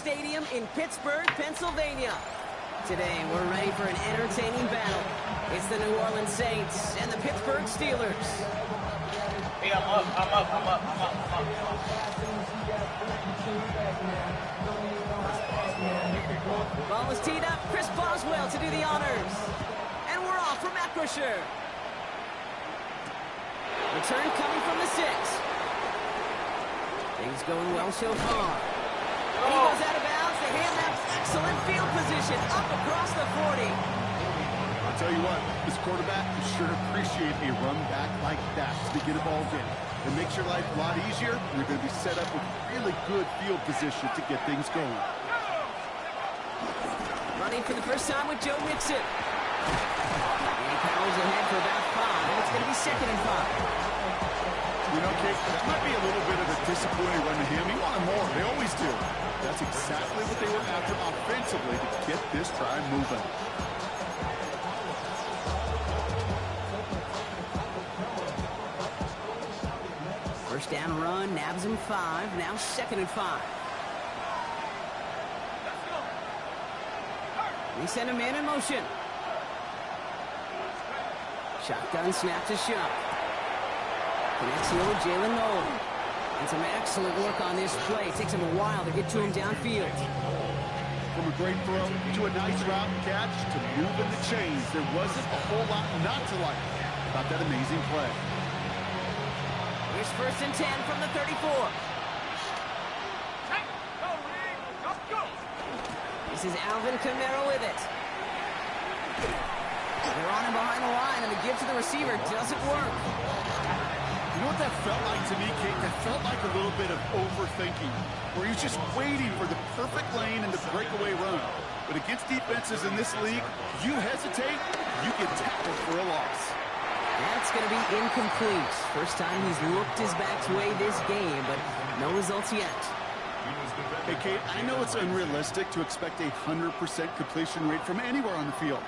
Stadium in Pittsburgh, Pennsylvania. Today, we're ready for an entertaining battle. It's the New Orleans Saints and the Pittsburgh Steelers. Hey, I'm up. Ball is teed up. Chris Boswell to do the honors. And we're off for Matt Busher. Return coming from the 6. Things going well so far. And he goes out of bounds. The handout, excellent field position up across the 40. I'll tell you what, this quarterback is sure to appreciate a run back like that to begin a ball game. It makes your life a lot easier, and you're going to be set up with really good field position to get things going. Running for the first time with Joe Mixon. And he powers ahead for about 5. It's going to be 2nd and 5. You know, Kate, that might be a little bit of a disappointing run to him. He wanted more. They always do. That's exactly what they were after offensively to get this drive moving. First down run, nabs him 5. Now 2nd and 5. We send a man in motion. Shotgun snap to Shuck. Connects here with Jalen Nolan. And some excellent work on this play. It takes him a while to get to him downfield. From a great throw to a nice route and catch to moving the chains, there wasn't a whole lot not to like about that amazing play. Here's 1st and 10 from the 34. This is Alvin Kamara with it. They're on him behind the line, and the give to the receiver doesn't work. You know what that felt like to me, Kate? That felt like a little bit of overthinking, where he's just waiting for the perfect lane and the breakaway run. But against defenses in this league, you hesitate, you get tackled for a loss. That's going to be incomplete. First time he's looked his back's way this game, but no results yet. Hey, Kate, I know it's unrealistic to expect a 100% completion rate from anywhere on the field.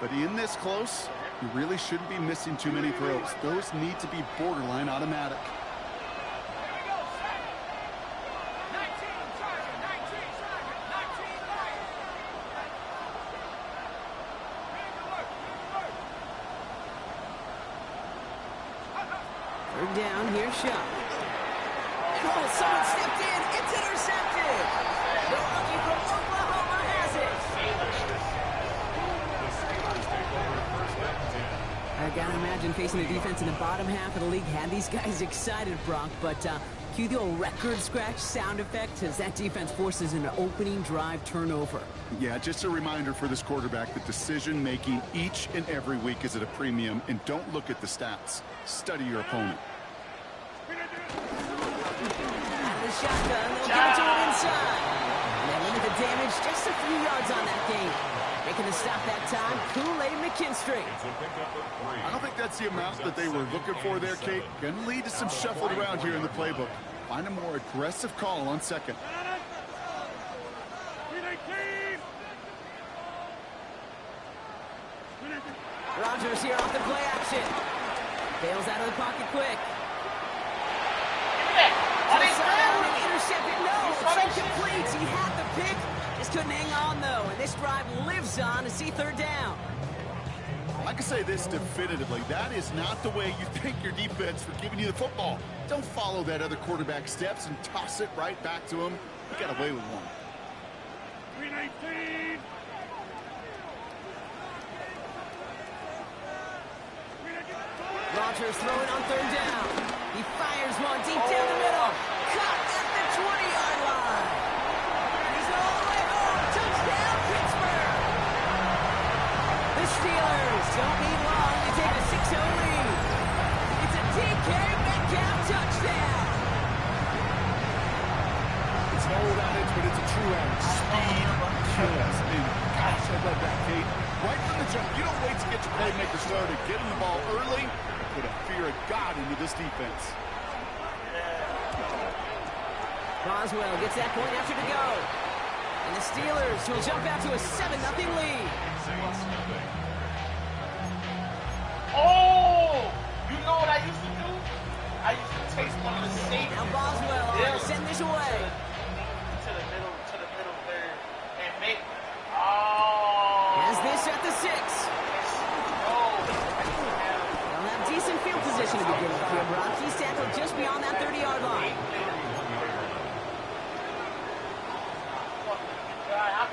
But in this close, you really shouldn't be missing too many throws. Those need to be borderline automatic. Third down, here's Shuck. Oh, someone stepped in. It's intercepted. The rookie from Oklahoma has it. I gotta imagine facing a defense in the bottom half of the league had these guys excited, Brock, but cue the old record scratch sound effect as that defense forces an opening drive turnover. Yeah, just a reminder for this quarterback that decision-making each and every week is at a premium, and don't look at the stats. Study your opponent. Out of the shotgun, they'll give it to him inside. And they limit the damage just a few yards on that game. Making the stop that time, Kool-Aid McKinstry. I don't think that's the amount that they were looking for there, Kate. Going to lead to some shuffled around here in the playbook. Find a more aggressive call on 2nd. Rodgers here off the play action. Bails out of the pocket quick. Intercepted. No, it's incomplete. He had the pick. Just couldn't hang on, though. And this drive lives on to see 3rd down. I can say this definitively. That is not the way you thank your defense for giving you the football. Don't follow that other quarterback steps and toss it right back to him. You got away with one. 319. Rodgers throwing on 3rd down. He fires one deep down the middle. Caught at the 20-yard line. He's all the way home. Touchdown, Pittsburgh. The Steelers don't need long to take a 6-0 lead. It's a DK Metcalf touchdown. It's no advantage, but it's a true edge. Speed kills. And gosh, I love that, Kate. Right from the jump, you don't wait to get your playmaker started. Get him the ball early. Put a fear of God into this defense. Boswell gets that point after to go. And the Steelers will jump out to a 7-0 lead. Oh! You know what I used to do? I used to taste one of the safety. Now Boswell on to send this away. To the middle.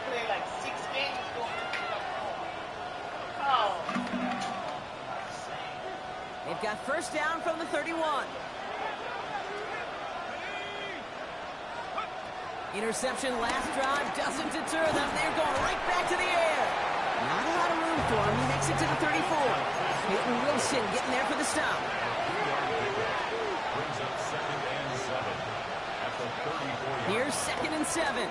played like 6 games doing this. Oh. They've got first down from the 31. Interception last drive doesn't deter them. They're going right back to the air. Not a lot of room for him. He makes it to the 34. Peyton Wilson getting there for the stop. Brings up 2nd and 7 at the 34. Here's 2nd and 7.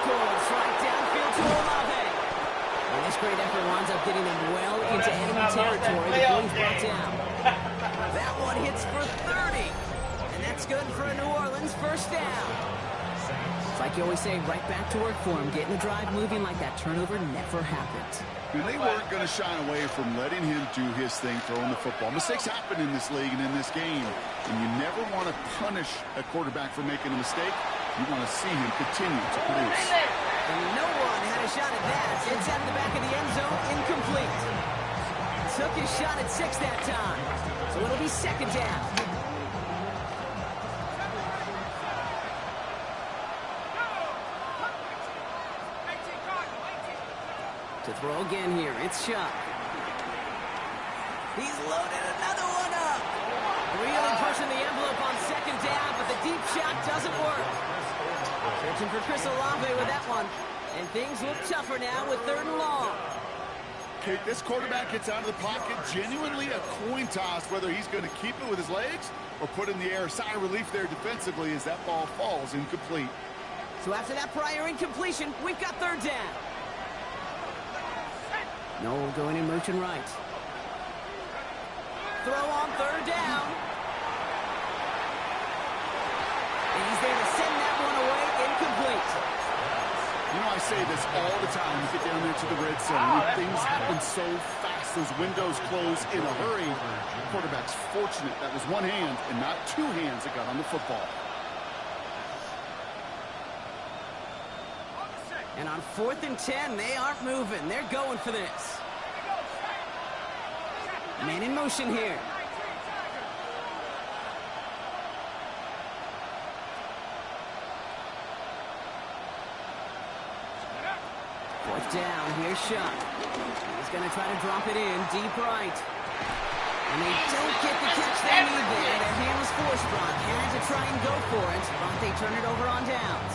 Goes right downfield to Olave. And this great effort winds up getting them well into enemy territory before he's brought down. That one hits for 30. And that's good for a New Orleans first down. It's like you always say, right back to work for him. Getting the drive moving like that turnover never happened. They weren't going to shy away from letting him do his thing, throwing the football. Mistakes happen in this league and in this game. And you never want to punish a quarterback for making a mistake. You want to see him continue to produce. And no one had a shot at that. It's out of the back of the end zone, incomplete. Took his shot at 6 that time. So it'll be 2nd down. To throw again here, it's Shuck. He's loaded another one up. Really pushing the envelope on 2nd down, but the deep shot doesn't work. Searching for Chris Olave with that one. And things look tougher now with 3rd and long. Okay, this quarterback gets out of the pocket, genuinely a coin toss whether he's going to keep it with his legs or put in the air. Sigh of relief there defensively as that ball falls incomplete. So after that prior incompletion, we've got 3rd down. Noel going in motion right. Throw on 3rd down. And he's there to send that one away, incomplete. You know, I say this all the time. You get down there to the red zone. Things happen so fast. Those windows close in a hurry. The quarterback's fortunate that was one hand and not 2 hands that got on the football. And on 4th and 10, they aren't moving. They're going for this. Man in motion here. Fourth down, here's Shuck. He's going to try to drop it in, deep right. And they don't get the catch they need there. Their hand was forced, Brock. Had to try and go for it, but they turn it over on downs.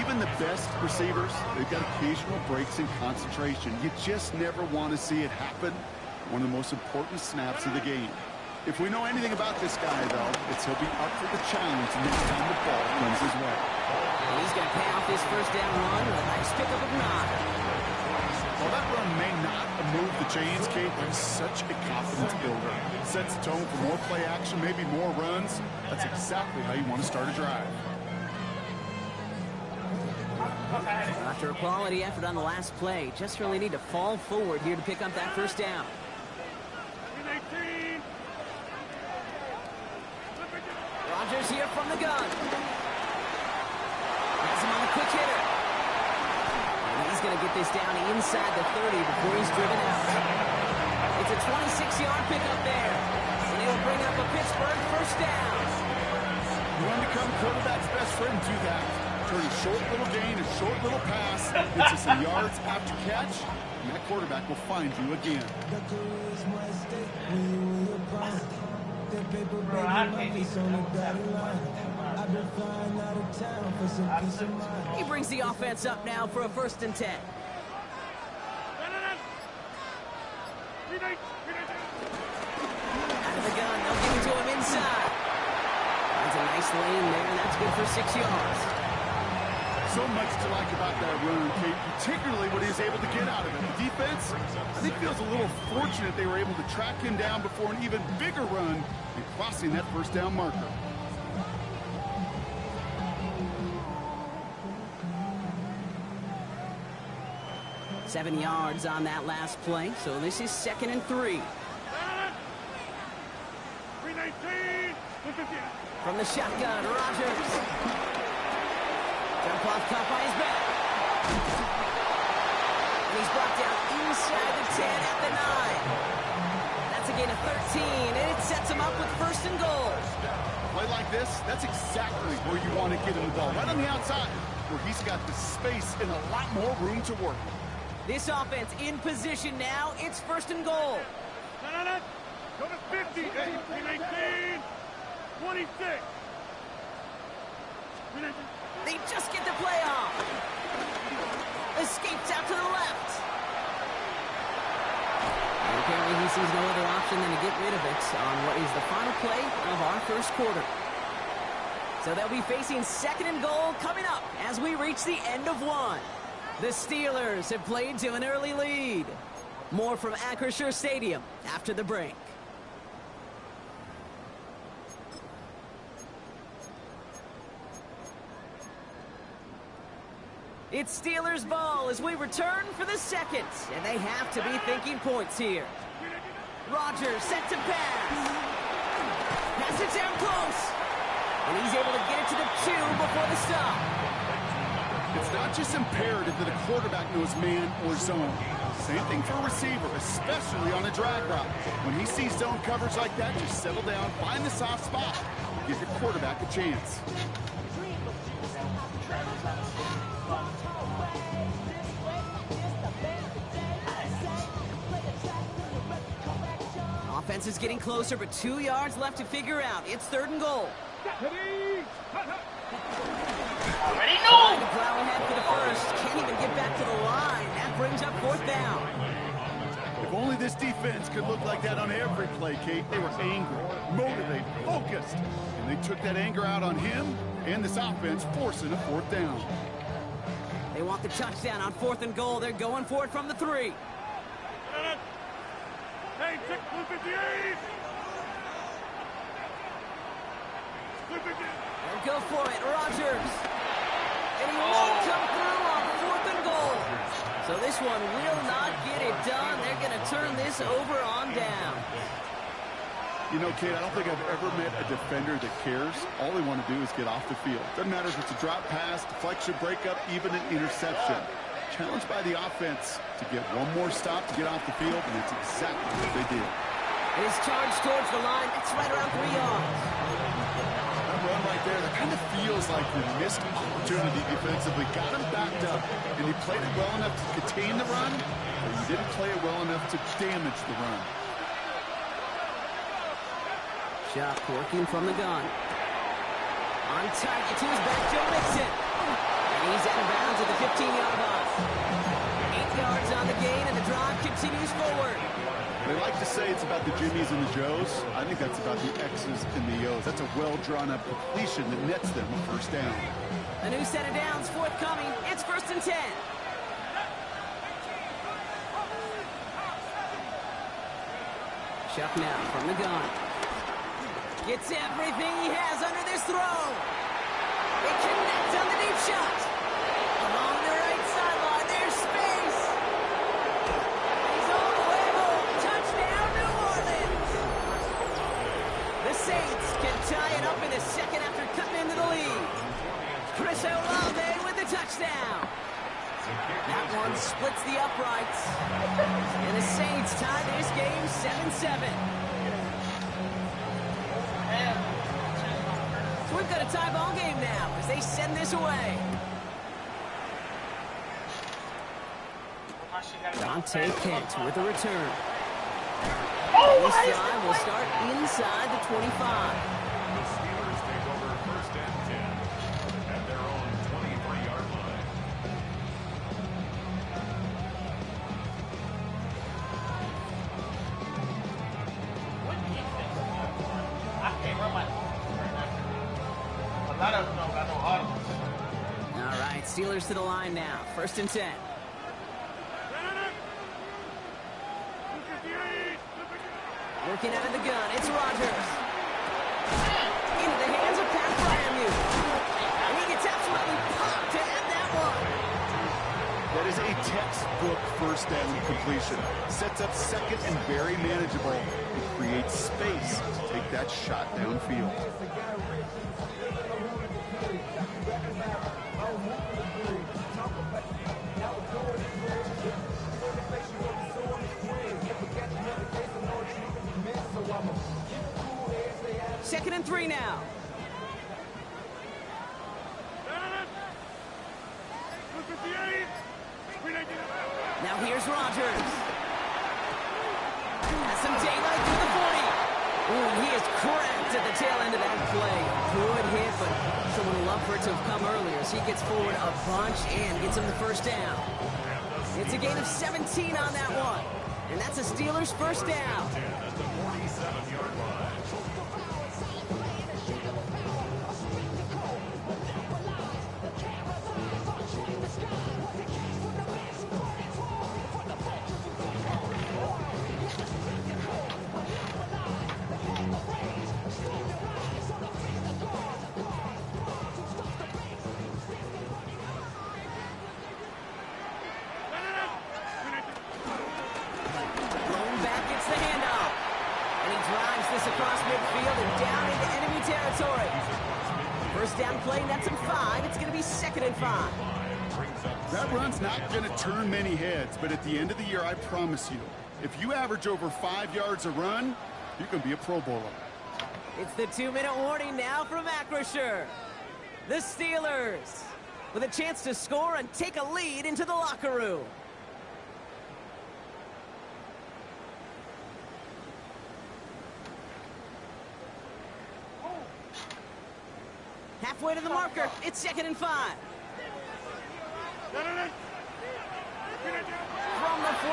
Even the best receivers, they've got occasional breaks in concentration. You just never want to see it happen. One of the most important snaps of the game. If we know anything about this guy, though, it's he'll be up for the challenge next time the ball comes his way. And he's going to pay off this first down run with a nice pickup of 9. While that run may not move the chains, Kate, that's such a confidence builder. Sets the tone for more play action, maybe more runs. That's exactly how you want to start a drive. After a quality effort on the last play, just really need to fall forward here to pick up that first down. Rodgers here from the gun. Has him on a quick hitter. And he's going to get this down inside the 30 before he's driven out. It's a 26-yard pickup there. And it'll bring up a Pittsburgh first down. You want to become quarterback's best friend, do that. Turn a short little gain, a short little pass, gets you some yards after catch, and that quarterback will find you again. He brings the offense up now for a 1st and 10. Out of the gun, they'll give it to him inside. That's a nice lane there, and that's good for 6 yards. So much to like about that run, Kate, particularly what he was able to get out of it. The defense, I think, feels a little fortunate they were able to track him down before an even bigger run and crossing that first down marker. Seven yards on that last play, so this is 2nd and 3. From the shotgun, Rodgers. Jump off caught by his back. And he's brought down inside the 10 at the 9. That's a gain of 13, and it sets him up with 1st and goal. this, that's exactly where you want to get him the ball. Right on the outside, where he's got the space and a lot more room to work. This offense in position now. It's first and goal. Go to 50. 18, 26. They just get the play off. Escapes out to the left. And apparently he sees no other option than to get rid of it on what is the final play of our first quarter. So they'll be facing second and goal coming up as we reach the end of one. The Steelers have played to an early lead. More from Acrisure Stadium after the break. It's Steelers ball as we return for the second, and they have to be thinking points here. Rodgers set to pass. Pass it down close. And he's able to get it to the 2 before the stop. It's not just imperative that a quarterback knows man or zone. Same thing for a receiver, especially on a drag route. When he sees zone coverage like that, just settle down, find the soft spot, give your quarterback a chance. Offense is getting closer, but 2 yards left to figure out. It's third and goal. Already Trying know. to plow ahead for the first. Can't even get back to the line. That brings up fourth down. If only this defense could look like that on every play, Kate. They were angry, motivated, focused. And they took that anger out on him and this offense, forcing a fourth down. They want the touchdown on fourth and goal. They're going for it from the 3. Hey, 6, 58. They'll go for it. Rodgers. And he won't come through on fourth and goal. So this one will not get it done. They're going to turn this over on down. You know, Kate, I don't think I've ever met a defender that cares. All they want to do is get off the field. Doesn't matter if it's a drop pass, deflection, breakup, even an interception. Challenged by the offense to get one more stop to get off the field, and that's exactly what they did. It is charged towards the line. It's right around 3 yards. That run right there, that kind of feels like the missed opportunity defensively. Got him backed up, and he played it well enough to contain the run, but he didn't play it well enough to damage the run. Shot working from the gun. On target to his back, Joe Mixon. And he's out of bounds at the 15-yard line. 8 yards on the gain, and the drive continues forward. They like to say it's about the Jimmies and the Joes. I think that's about the X's and the O's. That's a well-drawn-up completion that nets them a first down. A new set of downs forthcoming. It's first and 10. Chuck now from the gun. Gets everything he has under this throw. It connects on the deep shot. Along the right sideline, there's space. He's all the way home. Touchdown, New Orleans. The Saints can tie it up in the second after cutting into the lead. Chris Olave with the touchdown. That one splits the uprights. And the Saints tie this game 7-7. So we've got a tie ball game now as they send this away. Dante Kent with a return. This drive will start inside the 25. The Steelers take over first and 10 at their own 23-yard line. I can't run my. A lot of them don't got no audibles. All right, Steelers to the line now. First and 10. Working out of the gun, it's Rodgers. Into the hands of Pat Fryermuth. And he gets absolutely popped to add that one. That is a textbook first down completion. Sets up second and very manageable. It creates space to take that shot downfield. Second and 3 now. Here's Rodgers. Has some daylight through the 40. Ooh, he is cracked at the tail end of that play. Good hit, but someone would love for it to have come earlier as he gets forward a bunch and gets him the first down. It's a gain of 17 on that one. And that's a Steelers first down. At the 47-yard line. Across midfield and down into enemy territory. First down play, that's him 5. It's going to be 2nd and 5. That run's not going to turn many heads, but at the end of the year, I promise you, if you average over 5 yards a run, you can be a Pro Bowler. It's the 2-minute warning now from Acrisure. The Steelers with a chance to score and take a lead into the locker room. Halfway to the marker. It's 2nd and 5. From the 48.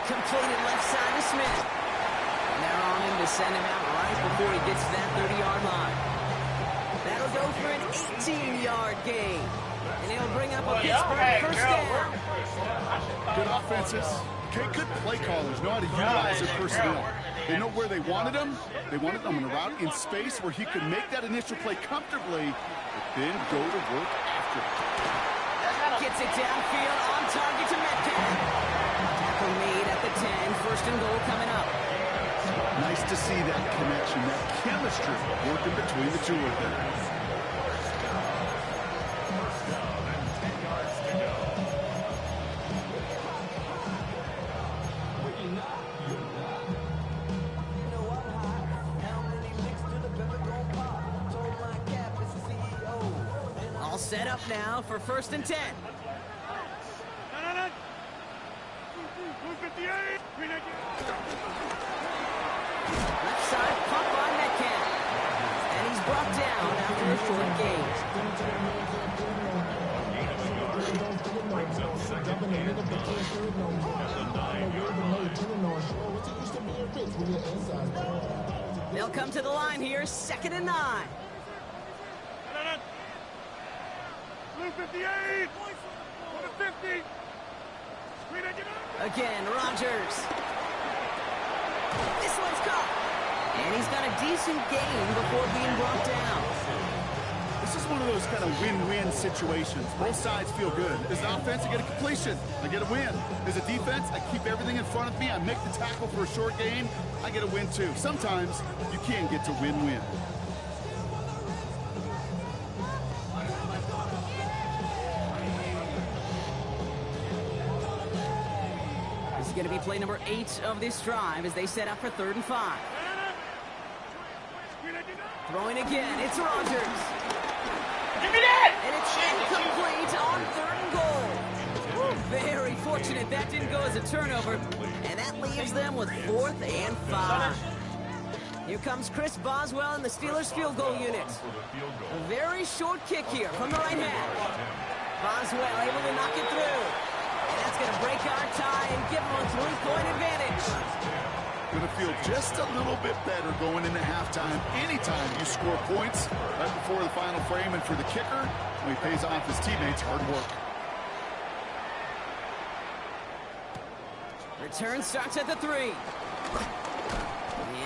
Completed left side to Smith. And they're on him to send him out right before he gets to that 30-yard line. That'll go for an 18-yard gain. And it'll bring up a Pittsburgh first down. Good offenses. Okay, good play callers know how to utilize their personnel. They know where they wanted him. They wanted him on a route in space where he could make that initial play comfortably, but then go to work after it. Gets it downfield on target to Metcalf. Tackle made at the 10. First and goal coming up. Nice to see that connection, that chemistry working between the two of them. Set up now for 1st and 10. Blue 58. Left side pump by Metcalf. And he's brought down after a short gain. They'll come to the line here, 2nd and 9. Blue 58. 50. Again, Rodgers. This one's caught. And he's got a decent gain before being brought down. This is one of those kind of win-win situations. Both sides feel good. As an offense, I get a completion. I get a win. As a defense, I keep everything in front of me. I make the tackle for a short gain. I get a win, too. Sometimes you can get to win-win. Going to be play number 8 of this drive as they set up for 3rd and 5. Throwing again, it's Rodgers. Give me that! And it's incomplete on 3rd and goal. Woo, very fortunate that didn't go as a turnover. And that leaves them with 4th and 5. Here comes Chris Boswell in the Steelers field goal unit. A very short kick here from the right hand. Boswell able to knock it through. And that's going to break our tie and give them a 3-point advantage. Going to feel just a little bit better going into halftime. Anytime you score points right before the final frame, and for the kicker, he pays off his teammates' hard work. Return starts at the 3.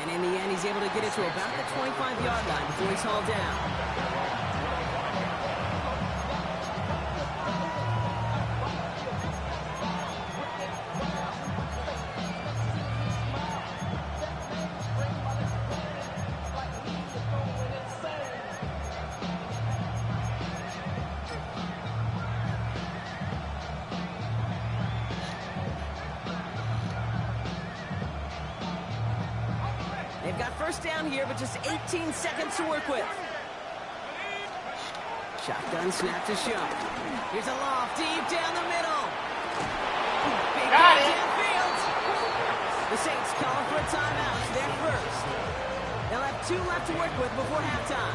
And in the end, he's able to get it to about the 25-yard line before he's hauled down. They've got first down here, but just 18 seconds to work with. Shotgun snap to Shough. Here's a loft deep down the middle. Big Got play it. downfield. The Saints calling for a timeout. It's their first. They'll have 2 left to work with before halftime.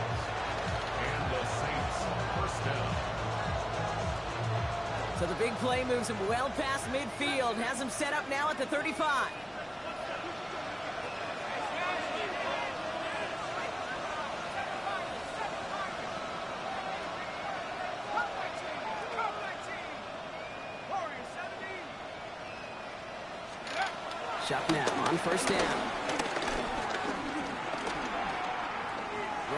And the Saints first down. So the big play moves him well past midfield. Has him set up now at the 35. Shough now on first down.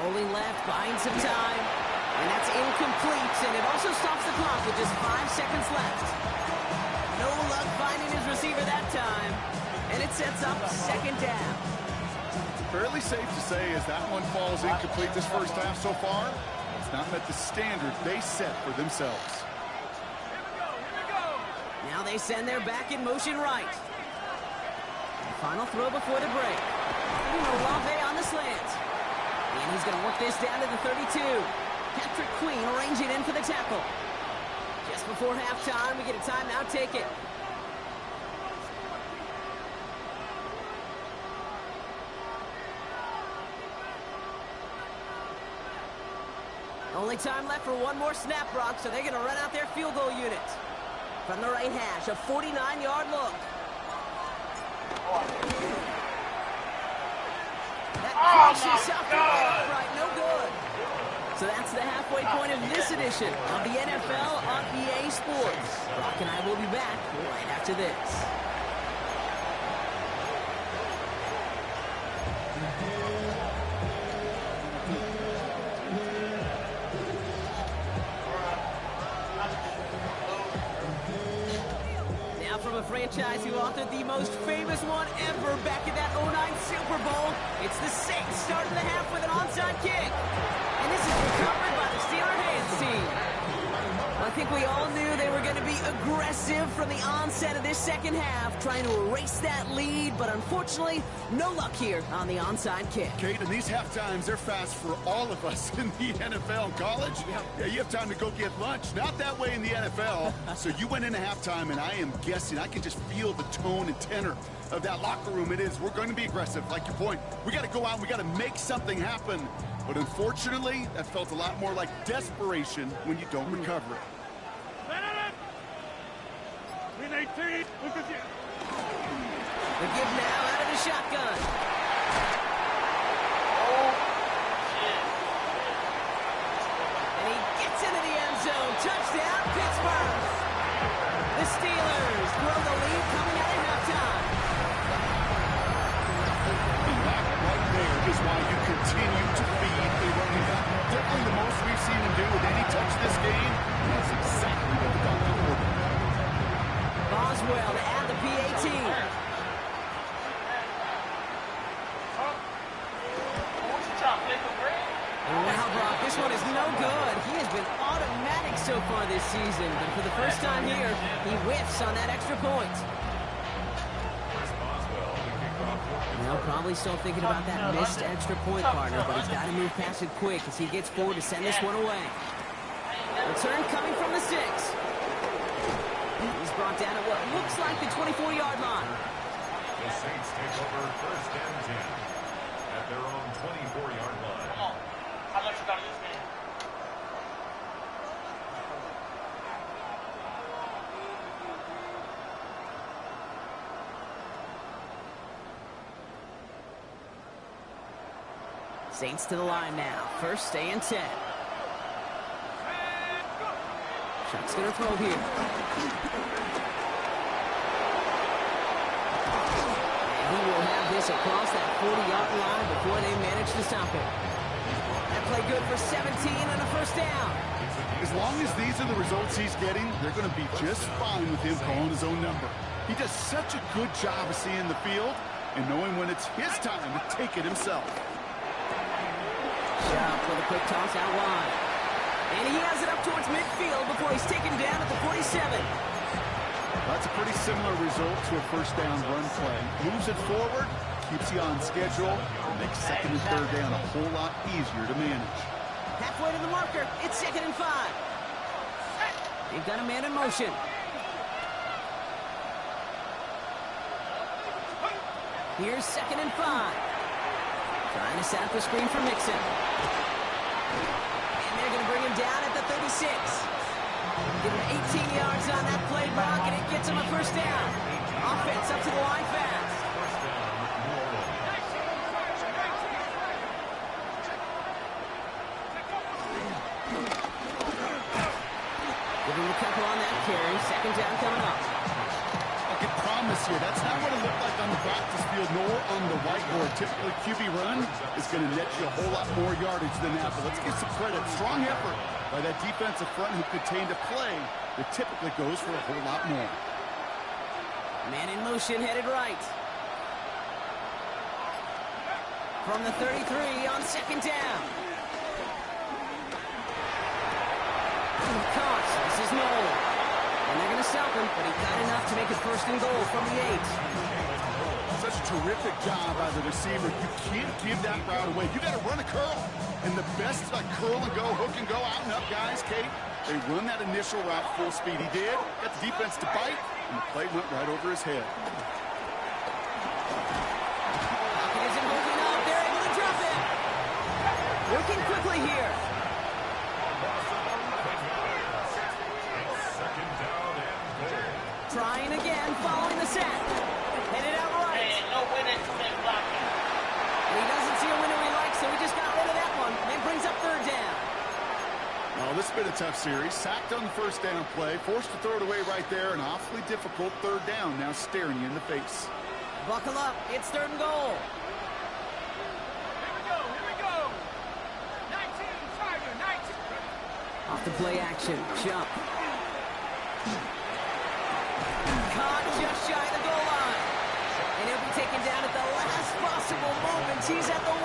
Rolling left, buying some time. And that's incomplete, and it also stops the clock with just 5 seconds left. No luck finding his receiver that time. And it sets up second down. Fairly safe to say as that one falls incomplete this first half so far, it's not met the standard they set for themselves. Now they send their back in motion right. Final throw before the break. Olave on the slant. And he's going to work this down to the 32. Patrick Queen arranging in for the tackle. Just before halftime, we get a timeout. Take it. Only time left for one more snap, Brock, so they're going to run out their field goal unit. From the right hash, a 49-yard look. That crashes off the upright, no good. So that's the halfway point of this edition of the NFL on EA Sports. Brock and I will be back right after this. From a franchise who authored the most famous one ever back in that 09 Super Bowl, it's the Saints starting the half with an onside kick. And this is recovered by the Steeler hands team. I think we all knew they were going to be aggressive from the onset of this second half, trying to erase that lead, but unfortunately, no luck here on the onside kick. Kate, and these half times, they're fast for all of us in the NFL and college. Yeah, you have time to go get lunch. Not that way in the NFL. So you went into halftime, and I am guessing, I can just feel the tone and tenor of that locker room. It is, we're going to be aggressive, like your point. We got to go out, and we got to make something happen. But unfortunately, that felt a lot more like desperation when you don't recover it. Win 18. Look at you. The give now out of the shotgun. And he gets into the end zone. Touchdown, Pittsburgh. The Steelers grow the lead coming out of halftime. And that right there is why you continue to feed a running back. Definitely the most we've seen him do with any touch this game. And that's exactly what the Dolphins were. Boswell to add the PAT. Wow, Brock, this one is no good. He has been automatic so far this season, but for the first time here, he whiffs on that extra point. Now probably still thinking about that missed extra point, partner, but he's got to move past it quick as he gets forward to send this one away. Return coming from the 6. He's brought down at what looks like the 24-yard line. The Saints take over first and 10 at their own 24-yard line. Come on. How much you got in this game? Saints to the line now. First and 10. Shough's going to throw here. And he will have this across that 40-yard line before they manage to stop it. That play good for 17 and a first down. As long as these are the results he's getting, they're going to be just fine with him calling his own number. He does such a good job of seeing the field and knowing when it's his time to take it himself. Shough with a quick toss out wide. And he has it up towards midfield before he's taken down at the 47. That's a pretty similar result to a first down run play. Moves it forward, keeps you on schedule, and makes second and third down a whole lot easier to manage. Halfway to the marker. It's 2nd and 5. They've got a man in motion. Here's 2nd and 5. Trying to set up the screen for Mixon. And they're going to bring him down at the 36. Give him 18 yards on that play, Brock, and it gets him a first down. Offense up to the line fast. Give him a couple on that carry. 2nd down coming up. I can promise you, that's not what it looked like on the practice field nor on the whiteboard. Typically, QB run is going to net you a whole lot more yardage than that. But let's give some credit. Strong effort by that defensive front who contained a play that typically goes for a whole lot more. Man in motion, headed right. From the 33 on 2nd down. Caught. This is Noel. And they're going to stop him, but he got enough to make it 1st and goal from the 8. Such a terrific job by the receiver. You can't give that route away. You got to run a curl. And the best curl and go, hook and go, out and up guys, Kate. They run that initial route full speed. He did. Got the defense to bite, and the play went right over his head. Pocket isn't holding up. They're able to drop it. Working quickly here. Trying again, following the sack. Headed out right. Hey, no winning from that blocking. He doesn't see a winner he likes, so he just got rid of that one. And brings up 3rd down. Oh, this has been a tough series. Sacked on the 1st down play. Forced to throw it away right there. An awfully difficult 3rd down now staring you in the face. Buckle up. It's 3rd and goal. Here we go. 19, Tiger, 19. Off the play action. Jump. Caught just shy of the goal line. And he'll be taken down at the last possible moment. He's at the 1.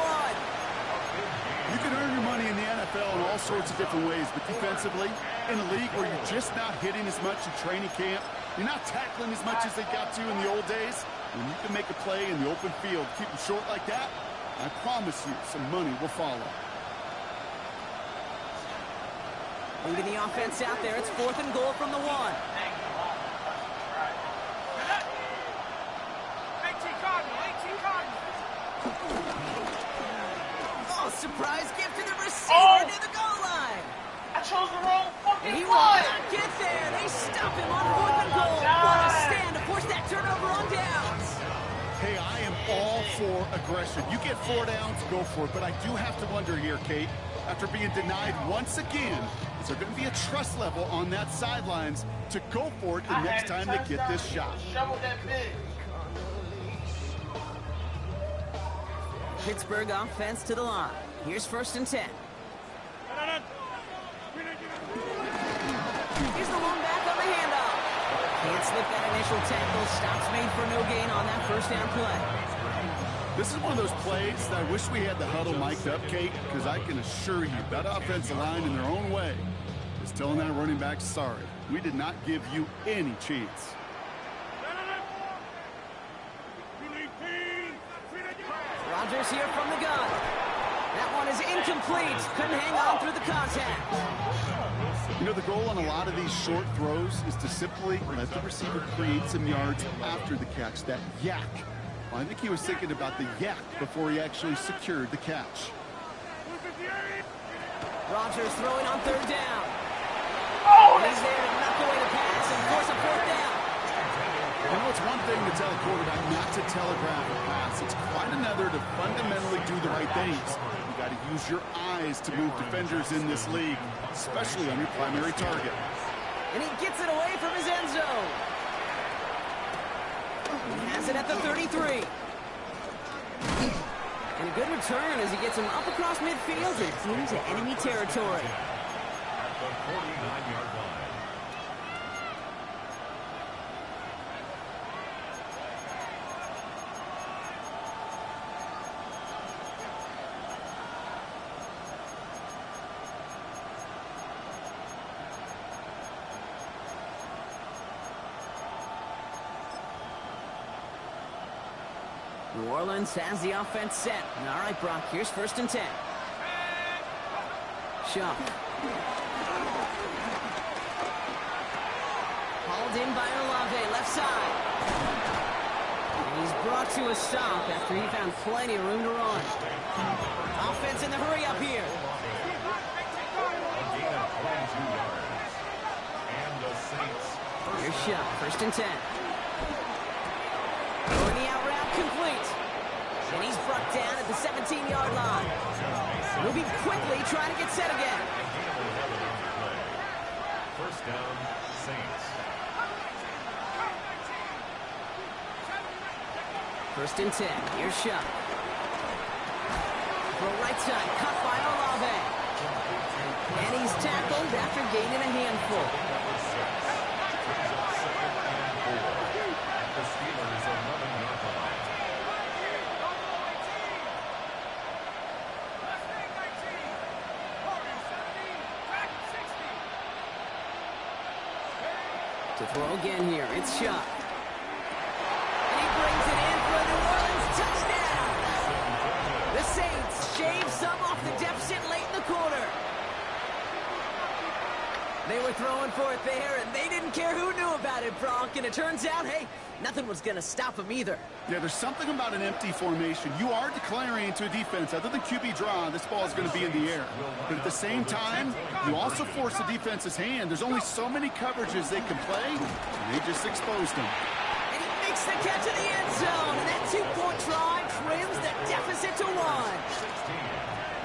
You can earn your money in the NFL in all sorts of different ways, but defensively, in a league where you're just not hitting as much in training camp, you're not tackling as much as they got to in the old days, when you can make a play in the open field, keep them short like that, I promise you some money will follow. Moving the offense out there. It's 4th and goal from the 1. 18 Cardinal. Oh, surprise gift to the receiver Oh! near the goal line. I chose the wrong fucking And he will play. not get there. They stop him on 4th and goal. What a stand to force that turnover on downs. Hey, I am all for aggression. You get 4 downs, go for it. But I do have to wonder here, Kate, after being denied once again, is there going to be a trust level on that sidelines to go for it the next time they get this shot? Shovel that big. Pittsburgh offense to the line. Here's 1st and 10. Here's the one back on the handoff. Can't slip that initial tackle. Stops made for no gain on that 1st down play. This is one of those plays that I wish we had the huddle mic'd up, Kate, because I can assure you that offensive line in their own way is telling that running back, sorry, we did not give you any chance. Rodgers here from the gun. That one is incomplete. Couldn't hang on through the contact. You know, the goal on a lot of these short throws is to simply let the receiver create some yards after the catch, that yak. Well, I think he was thinking about the yak before he actually secured the catch. Rodgers throwing on 3rd down. Oh, He's there to knock away the pass and force a 4th down. You know, it's one thing to tell a quarterback not to telegraph a pass. It's quite another to fundamentally do the right things. You got to use your eyes to move defenders in this league, especially on your primary target. And he gets it away from his end zone. He has it at the 33. And a good return as he gets him up across midfield and into enemy territory. At the 49-yard line. New Orleans has the offense set. All right, Brock, here's 1st and 10. Shuck. Hauled in by Olave, left side. And he's brought to a stop after he found plenty of room to run. Offense in the hurry up here. A gain of 22 yards. And the Saints. Here's Shuck, 1st and 10. Throwing the out route complete. And he's brought down at the 17-yard line. Moving quickly, trying to get set again. First down, Saints. 1st and 10. Here's Shuck. Throw right side, cut by Olave. And he's tackled after gaining a handful. The Steelers 11-yard line. To throw again here, it's Shuck. And he brings it in for a New Orleans touchdown. The Saints shave some off the deficit late in the quarter. They were throwing for it there, and they didn't care who knew about it, Brock. And it turns out, hey, nothing was going to stop them either. Yeah, there's something about an empty formation. You are declaring to a defense, other than QB draw, this ball is going to be in the air. But at the same time, you also force the defense's hand. There's only so many coverages they can play, and they just exposed them. And he makes the catch in the end zone, and that two-point try trims the deficit to 1.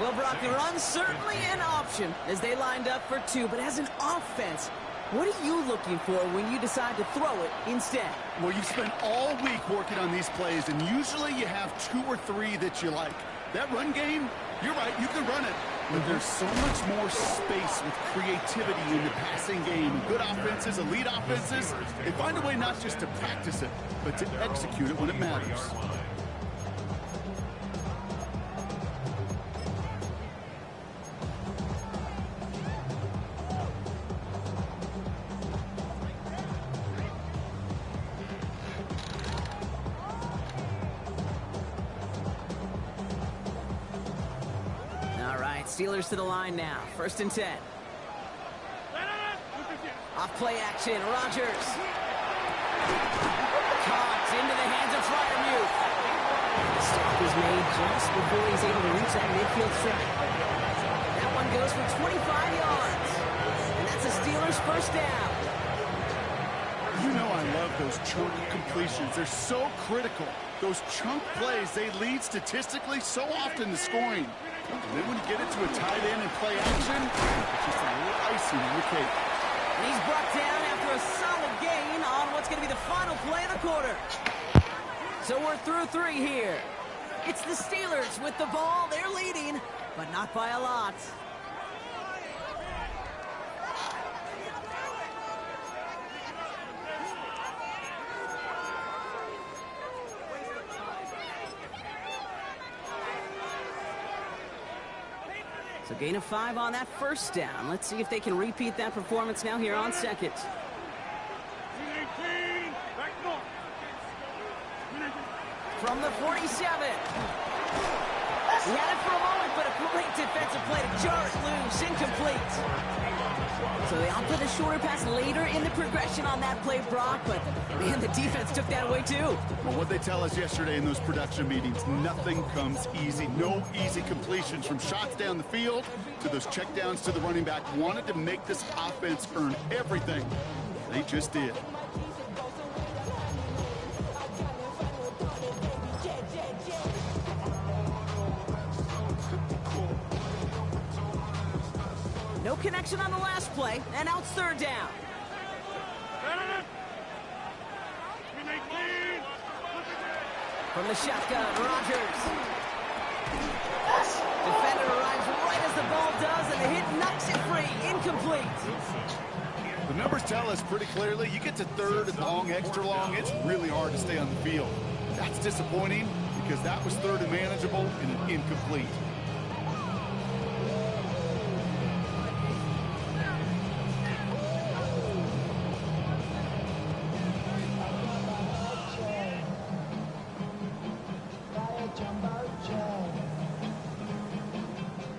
Well, Brock, the run's certainly an option as they lined up for 2, but as an offense, what are you looking for when you decide to throw it instead? Well, you've spent all week working on these plays, and usually you have 2 or 3 that you like. That run game, you're right, you can run it. But there's so much more space with creativity in the passing game. Good offenses, elite offenses, they find a way not just to practice it, but to execute it when it matters. Steelers to the line now. 1st and 10. Off play action. Rodgers. Caught into the hands of Freiermuth. The stop is made just before he's able to reach that midfield strike. That one goes for 25 yards. And that's a Steelers 1st down. You know I love those chunk completions. They're so critical. Those chunk plays, they lead statistically so often to scoring. And then when you get it to a tight end and play action, it's just a little icing on the cake. And he's brought down after a solid gain on what's going to be the final play of the quarter. So we're through 3 here. It's the Steelers with the ball. They're leading, but not by a lot. So gain of 5 on that 1st down. Let's see if they can repeat that performance now here on 2nd. From the 47. He had it for a moment, but a great defensive play to jar it loose. Incomplete. So they opt for the shorter pass later in the progression on that play, Brock. But, man, the defense took that away, too. Well, what they tell us yesterday in those production meetings, nothing comes easy. No easy completions from shots down the field to those checkdowns to the running back. Wanted to make this offense earn everything. They just did. No connection on the last play, and now it's 3rd down. From the shotgun, Rodgers. Defender arrives right as the ball does, and the hit knocks it free. Incomplete. The numbers tell us pretty clearly, you get to 3rd and long, extra long, it's really hard to stay on the field. That's disappointing because that was 3rd and manageable and an incomplete.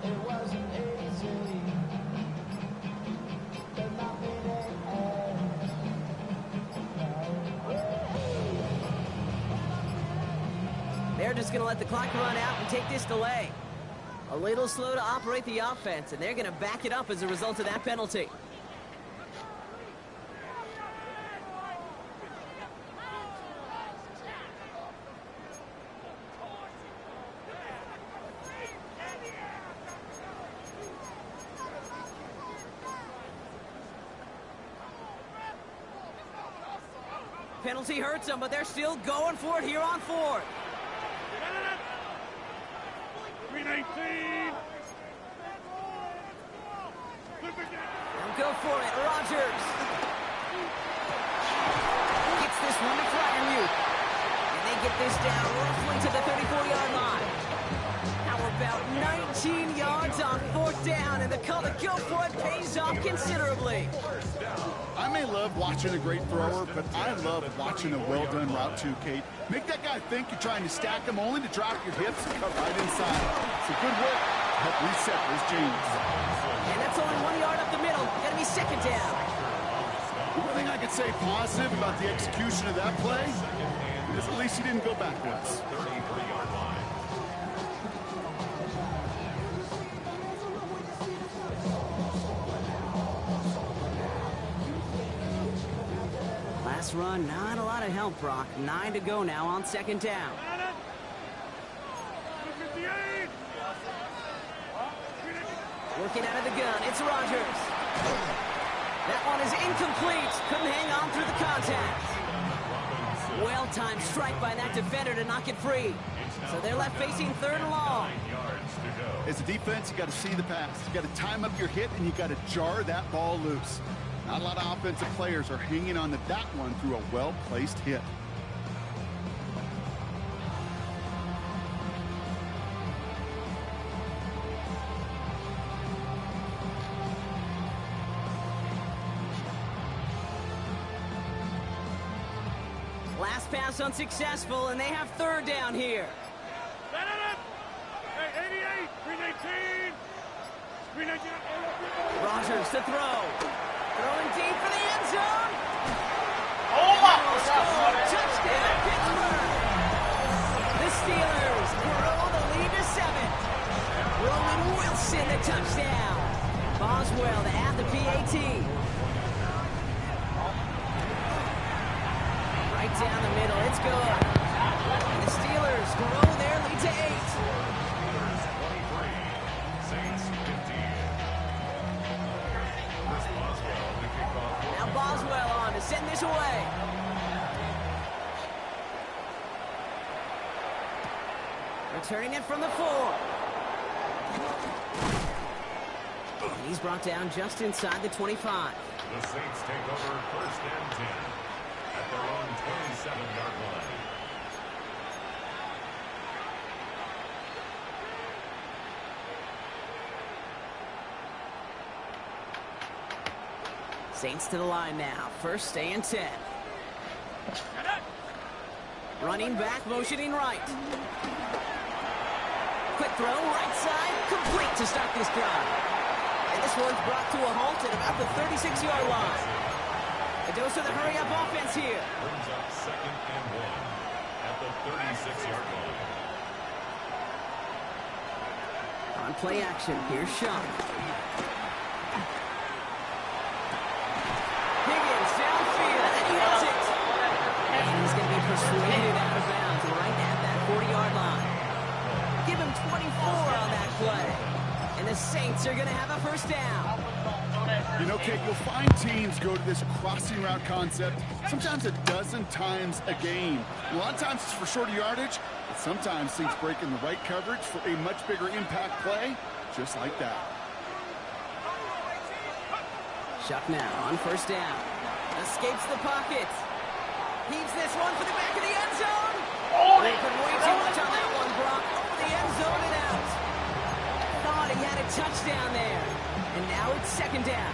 It wasn't easy. they're just going to let the clock run out and take this delay. A little slow to operate the offense, and they're going to back it up as a result of that penalty. Penalty hurts them, but they're still going for it here on fourth. 319. They'll go for it. Rodgers gets this one to Freiermuth. And they get this down roughly to the 34-yard line. How about 19 yards on fourth down, and the call to go for it pays off considerably. I may love watching a great thrower, but I love watching a well-done route too, Kate. Make that guy think you're trying to stack him only to drop your hips and cut right inside. So good work to help reset those chains. And that's only 1 yard up the middle. Gonna be second down. The one thing I could say positive about the execution of that play is at least he didn't go backwards. 33-yard line. Last run, not a lot of help, Brock. 9 to go now on second down. 58. Working out of the gun, it's Rodgers. That one is incomplete. Couldn't hang on through the contact. Well-timed strike by that defender to knock it free. So they're left facing third and long. 9 yards to go. As a defense, you got to see the pass. You got to time up your hit, and you got to jar that ball loose. Not a lot of offensive players are hanging on to that one through a well-placed hit. Last pass unsuccessful, and they have third down here. Hey, 88. 319. 319. Rodgers to throw. Throwing deep for the end zone. Oh my Score. God. Touchdown, Pittsburgh. The Steelers grow the lead to 7. Roman Wilson, the touchdown. Boswell to add the PAT. Right down the middle, it's good. And the Steelers grow their lead to 8. Steelers 23, Saints 15. Chris Boswell, the kickoff. Now Boswell on to send this away. Returning it from the 4. And he's brought down just inside the 25. The Saints take over first and 10 at their own 27-yard line. Saints to the line now. First and 10. Running back, motioning right. Quick throw, right side, complete to start this drive. And this one's brought to a halt at about the 36-yard line. A dose of the hurry-up offense here. Brings up second and 1 at the 36-yard line. On play action, here's Sean. Higgins downfield, and he hits it. And he's going to be persuaded out of bounds right at that 40-yard line. Give him 24 on that play. And the Saints are going to have a first down. You know, Kate, you'll find teams go to this crossing route concept sometimes a dozen times a game. A lot of times it's for shorter yardage, but sometimes things break in the right coverage for a much bigger impact play, just like that. Shuck now on first down. Escapes the pocket. Heaves this one for the back of the end zone. Open way too much on that one, Brock. Over the end zone and out. Thought he had a touchdown there. And now it's second down.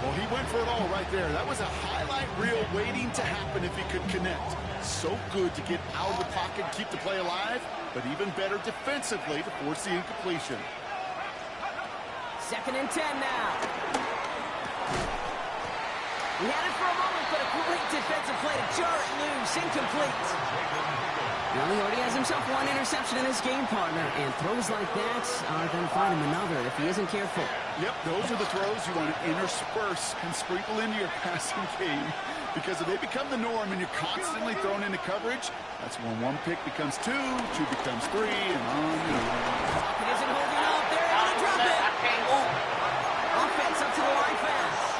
Well, he went for it all right there. That was a highlight reel waiting to happen if he could connect. So good to get out of the pocket and keep the play alive, but even better defensively to force the incompletion. Second and 10 now. He had it for a moment, but a great defensive play to jar it loose. Incomplete. Well, he already has himself one interception in his game, partner, and throws like that are going to find him another if he isn't careful. Yep, those are the throws you want to intersperse and sprinkle into your passing game, because if they become the norm and you're constantly thrown into coverage, that's when one pick becomes two becomes three, and on and on. It isn't holding up. They're able to drop it. I can't move. Offense up to the line fast.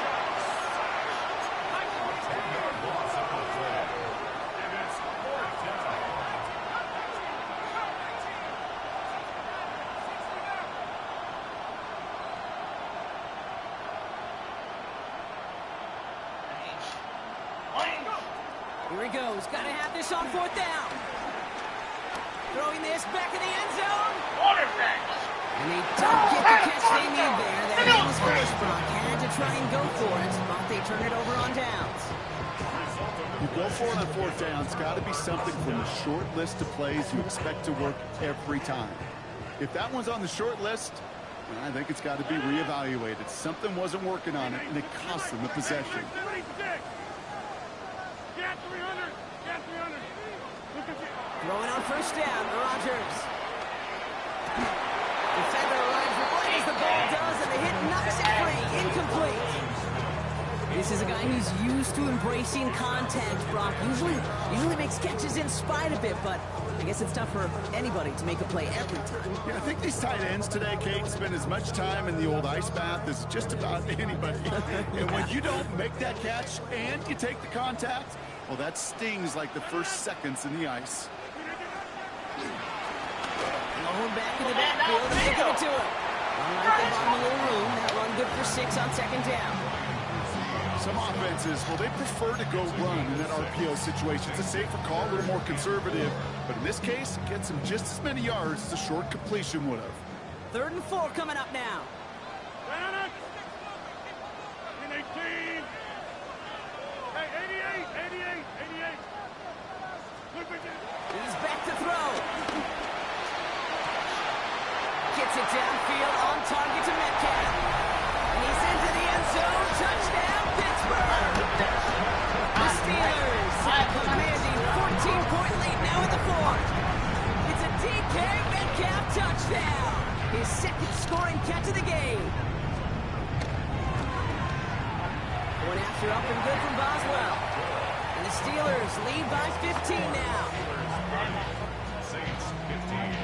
Here he goes. Got to have this on 4th down. Throwing this back in the end zone. And they don't get the catch they need there. That was first. Brock had to try and go for it, but they turn it over on downs. You go for it on 4th down. It's got to be something from the short list of plays you expect to work every time. If that one's on the short list, I think it's got to be reevaluated. Something wasn't working on it, and it cost them the possession. Throwing on 1st down, Rodgers. Defender arrives right as the ball does, and the hit knocks it free. Incomplete. This is a guy who's used to embracing contact, Brock. Usually makes catches in spite of it, but I guess it's tough for anybody to make a play every time. Yeah, I think these tight ends today, Kate, spend as much time in the old ice bath as just about anybody. And when you don't make that catch and you take the contact, well, that stings like the first seconds in the ice. Going back in the backfield, and they give it to him. All right, they bought him a little room. That run good for 6 on 2nd down. Some offenses, well, they prefer to go run in that RPO situation. It's a safer call, a little more conservative. But in this case, it gets them just as many yards as a short completion would have. 3rd and 4 coming up now. He's back to throw. Gets it downfield, on target to Metcalf. And he's into the end zone. Touchdown, Pittsburgh. The Steelers have a commanding 14-point lead now in the 4th. It's a DK Metcalf touchdown. His 2nd scoring catch of the game. Going after up and good from Boswell. And the Steelers lead by 15 now. Saints 15.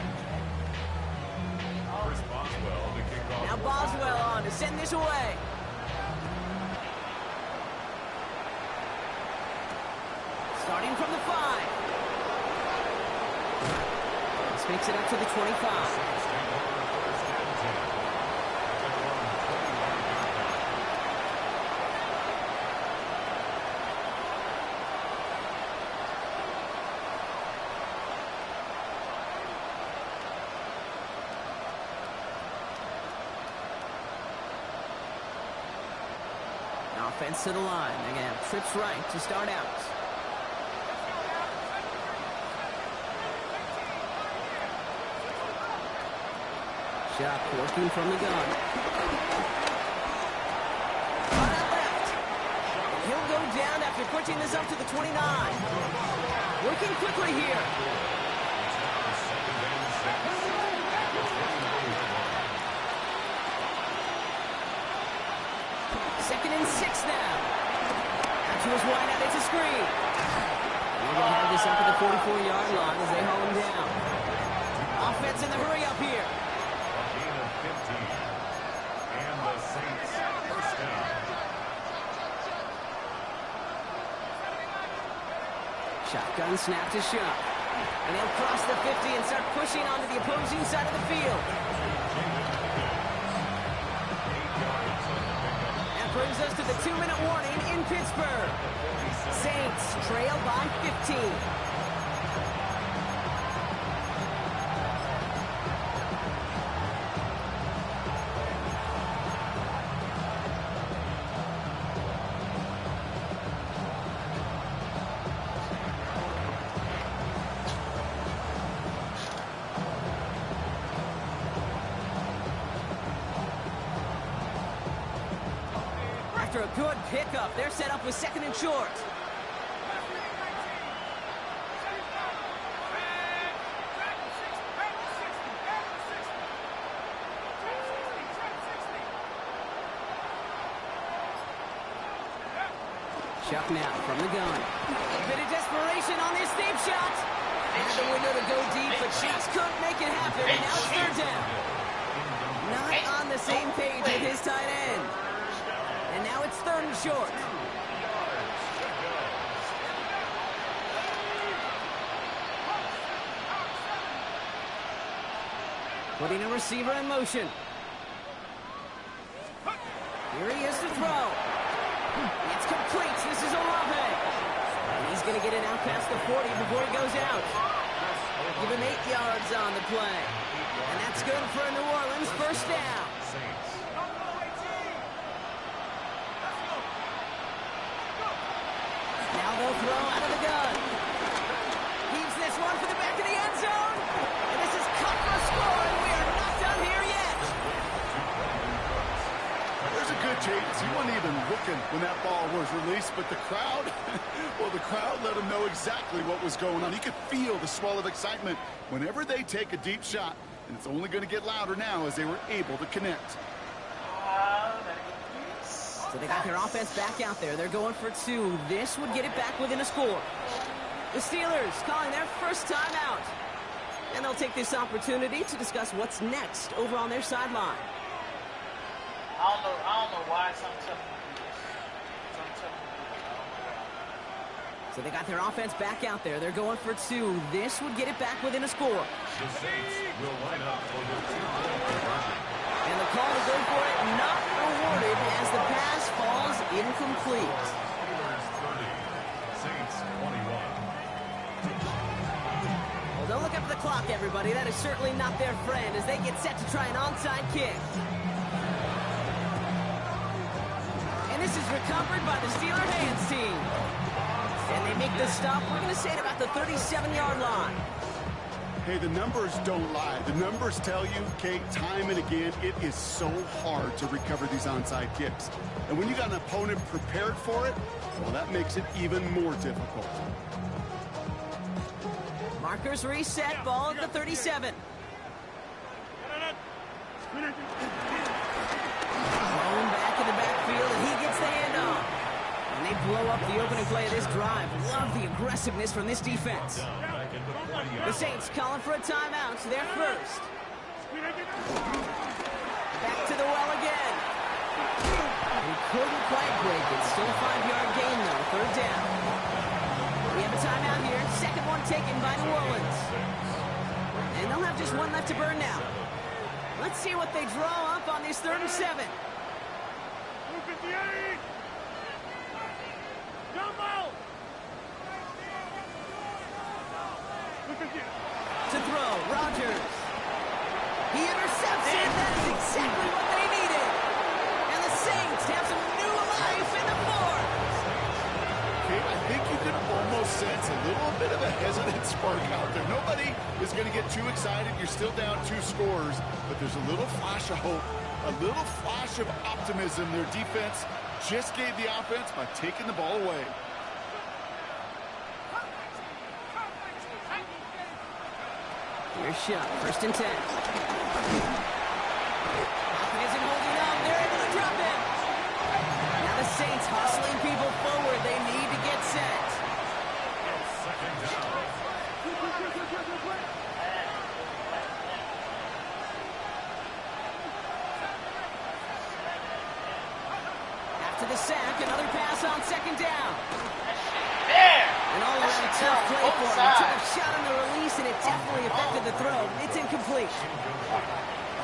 Chris Boswell to kick off. Now Boswell on to send this away. Starting from the 5. This makes it up to the 25. Offense to the line. They're going to have trips right to start out. Shot working from the gun. On that left. He'll go down after pushing this up to the 29. Working quickly here. Second and 6 now. After his wide out, it's a screen. They're going to have this up at the 44-yard line as they haul him down. Offense in the hurry up here. Gain of 15. And the Saints first down. Shotgun snap to Shuck. And he'll cross the 50 and start pushing onto the opposing side of the field. Brings us to the 2-minute warning in Pittsburgh. Saints trail by 15. After a good pickup, they're set up with 2nd and short. Chuck now from the gun. A bit of desperation on this deep shot. Had the window to go deep, but just couldn't make it happen. And now it's third down. Not on the same page with his tight end. And now it's third and short. Putting a receiver in motion. Here he is to throw. It's complete. This is Olave. And he's going to get it out past the 40 before he goes out. Give him 8 yards on the play. And that's good for New Orleans. First down. Now they'll throw out of the gun. Heaves this one for the back of the end zone. And this is cut for a score, and we are not done here yet. There's a good chance he wasn't even looking when that ball was released, but the crowd, well, the crowd let him know exactly what was going on. He could feel the swell of excitement whenever they take a deep shot, and it's only going to get louder now as they were able to connect. So they got their offense back out there. They're going for 2. This would get it back within a score. The Steelers calling their first time out. And they'll take this opportunity to discuss what's next over on their sideline. I don't know why some telling me this. Some telling me this. I don't know why. So they got their offense back out there. They're going for 2. This would get it back within a score. The Saints will line up for the 2-point conversion. And the call to go for it not rewarded as the pass falls incomplete. Steelers 30, Saints 21. Well, don't look up at the clock, everybody. That is certainly not their friend as they get set to try an onside kick. And this is recovered by the Steeler hands team. And they make the stop, we're going to say, at about the 37-yard line. Hey, the numbers don't lie. The numbers tell you, Kate, time and again, it is so hard to recover these onside kicks. And when you got an opponent prepared for it, well, that makes it even more difficult. Markers reset, ball at the 37. Thrown back in the backfield, and he gets the handoff. And they blow up the opening play of this drive. Love the aggressiveness from this defense. The Saints calling for a timeout. They're first. Back to the well again. He couldn't quite break it. Still a 5-yard gain, though. Third down. We have a timeout here. Second one taken by New Orleans. And they'll have just one left to burn now. Let's see what they draw up on this 3rd and 7. To throw, Rodgers. He intercepts it. That is exactly what they needed. And the Saints have some new life in the fourth. Kate, I think you can almost sense a little bit of a hesitant spark out there. Nobody is going to get too excited. You're still down 2 scores, but there's a little flash of hope, a little flash of optimism. Their defense just gave the offense by taking the ball away. Here's Shuck, 1st and 10. Hopkins isn't holding up. They're able to drop him. Now the Saints hustling people forward. They need to get set. Second down. After the sack, another pass on 2nd down. There! And all around a tough play for him. He took a shot on the release, and it definitely affected the throw. It's incomplete.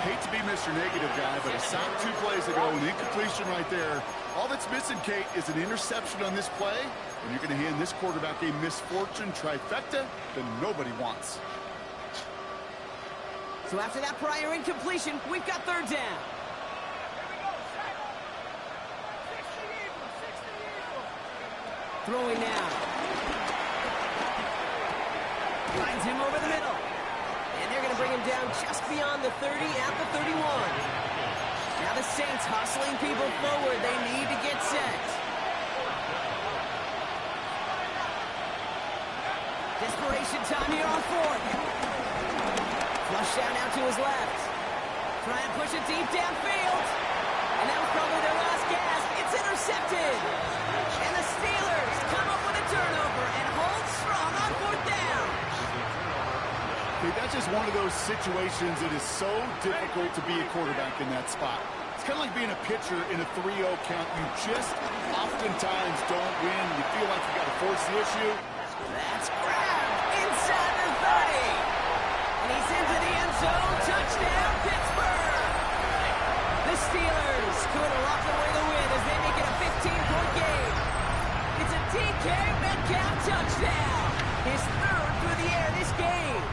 Hate to be Mr. Negative guy, but a sack 2 plays ago, an incompletion right there. All that's missing, Kate, is an interception on this play, and you're going to hand this quarterback a misfortune trifecta that nobody wants. So after that prior incompletion, we've got 3rd down. Throwing now. Finds him over the middle. And they're going to bring him down just beyond the 30 at the 31. Now the Saints hustling people forward. They need to get set. Desperation time here on 4th. Flush down out to his left. Try and push it deep downfield. And that was probably their last gasp. It's intercepted. And the Steelers come up with a turnover and hold strong on 4th down. Okay, that's just one of those situations that is so difficult to be a quarterback in that spot. It's kind of like being a pitcher in a 3-0 count. You just oftentimes don't win. You feel like you got to force the issue. That's grabbed inside the 30. And he's into the end zone. Touchdown, Pittsburgh. The Steelers could lock away the win as they make it a 15-point game. It's a DK Metcalf touchdown. His 3rd through the air this game.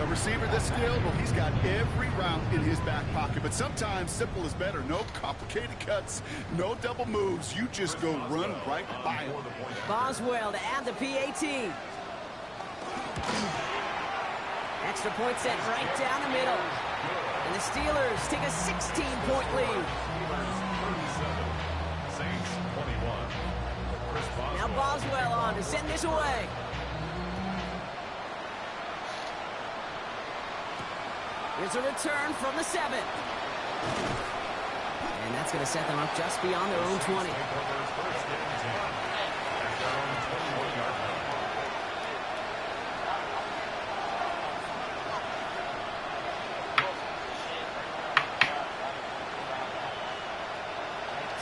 A receiver this skilled, well, he's got every route in his back pocket. But sometimes simple is better. No complicated cuts, no double moves. You just go run right by him. Boswell to add the PAT. Extra point set right down the middle. And the Steelers take a 16-point lead. Saints 21. Chris Boswell. Now Boswell on to send this away. Here's a return from the 7. And that's going to set them up just beyond their own 20.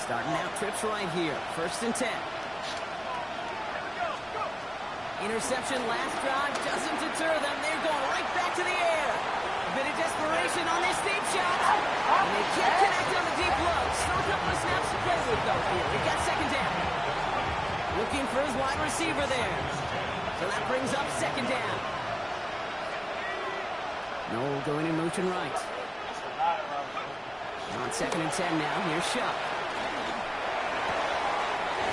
Starting out trips right here. 1st and 10. Interception last drive doesn't deter them. They're going right back to the air. Bit of desperation on this deep shot. And they can't connect on the deep low. Still a couple of snaps to play with, though, here. They got 2nd down. Looking for his wide receiver there. So that brings up 2nd down. Noel going in motion right. On 2nd and 10 now. Here's Shuck.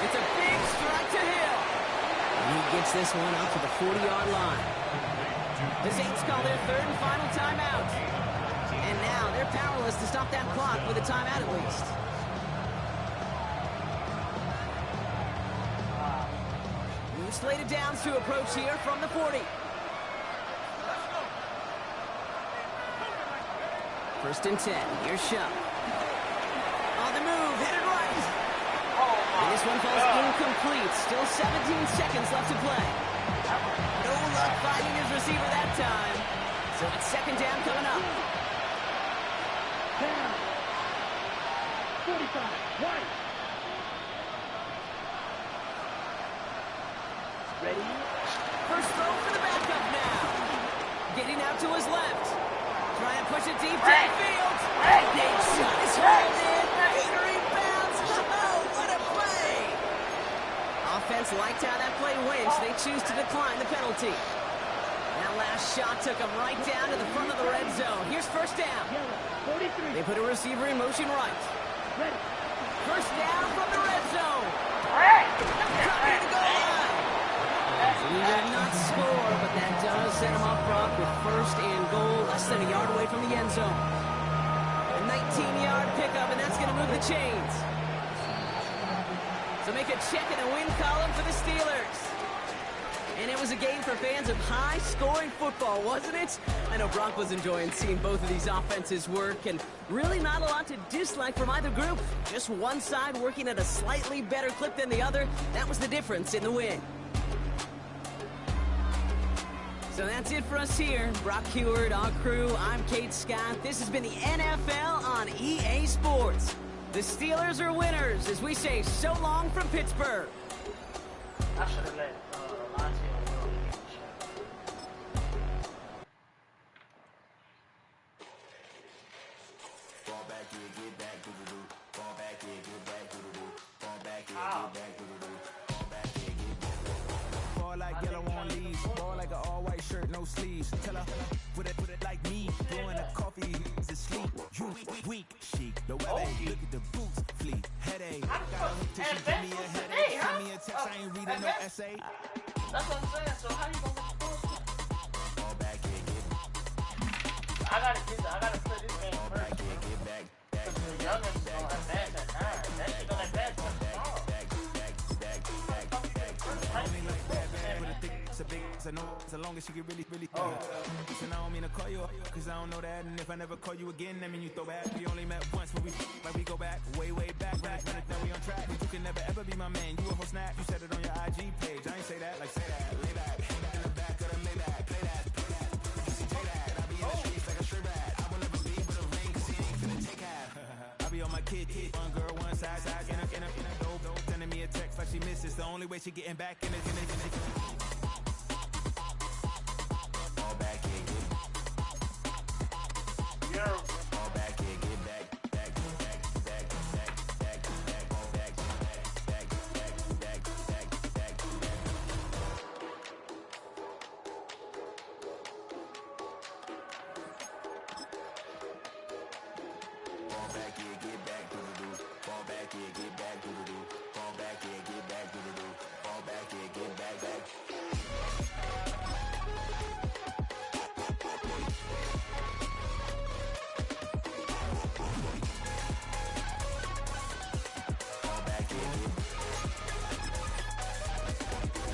It's a big strike to Hill. And he gets this one up to the 40-yard line. The Saints call their 3rd and final timeout. And now they're powerless to stop that clock with a timeout at least. New slated downs to approach here from the 40. 1st and 10. Here's Shuck. On the move, headed right. And this one falls incomplete. Still 17 seconds left to play. No luck finding his receiver that time. So it's 2nd down coming up. Down. 45. White. Ready? First throw for the backup now. Getting out to his left. Trying to push it deep downfield. Big shot is hauled in. He rebounds. Oh, what a play. Offense liked how that play went, so they choose to decline the penalty. That last shot took him right down to the front of the red zone. Here's 1st down. Yellow. 43. They put a receiver in motion right. Ready. 1st down from the red zone. Covering the goal line. He did not score, but that does set him up, Brock, with 1st and goal, less than a yard away from the end zone. A 19-yard pickup, and that's going to move the chains. So make a check in the win column for the Steelers. And it was a game for fans of high-scoring football, wasn't it? I know Brock was enjoying seeing both of these offenses work, and really not a lot to dislike from either group. Just one side working at a slightly better clip than the other. That was the difference in the win. So that's it for us here. Brock Huard, our crew, I'm Kate Scott. This has been the NFL on EA Sports. The Steelers are winners as we say so long from Pittsburgh. I should have let Lonzie go. Fall back, get back, do-do-do. Fall back, get back, do-do-do. Fall back, get back, do-do-do. Fall back, get back. Ball like yellow on leaves. Ball like an all-white shirt, no sleeves. Tell her, put it like me. Blowing a coffee, he's asleep. You weak, chic. The weather, look at the boots, fleet. Headache. Got a hook till she give me a headache. Send me a text, I ain't reading no essay. That's what I'm saying. So how you gonna get the ball? Fall back, get back. I gotta play this game Fall back, first. get back. Because the youngest is gonna advance at 9. That shit gonna advance at tomorrow. Only like that, but I think it's a big, it's a no, as long as she can really, so now I'm in a call you up, cause I don't know that. And if I never call you again, that mean you throw back. We only met once, but we like we go back, way back. When it's minute, then we on track. But you can never ever be my man. You a whole snap, you said it on your IG page. I ain't say that, like say that, lay back. In the back of the Maybach, play that. See J that, I be in the streets like a stray rat. I will never be but a ring, cause he ain't finna take half. I be on my kid, one girl, one side, in a dope, sending me a text like she misses. The only way she getting back in it. Fall back here, get fall back here, get back, fall back, Fall back here, get back, doo-doo-doo. Fall back here, get back, doo-doo-doo. Fall back here, get back, doo-doo-doo. Fall back here, get back. Fall back here, get back.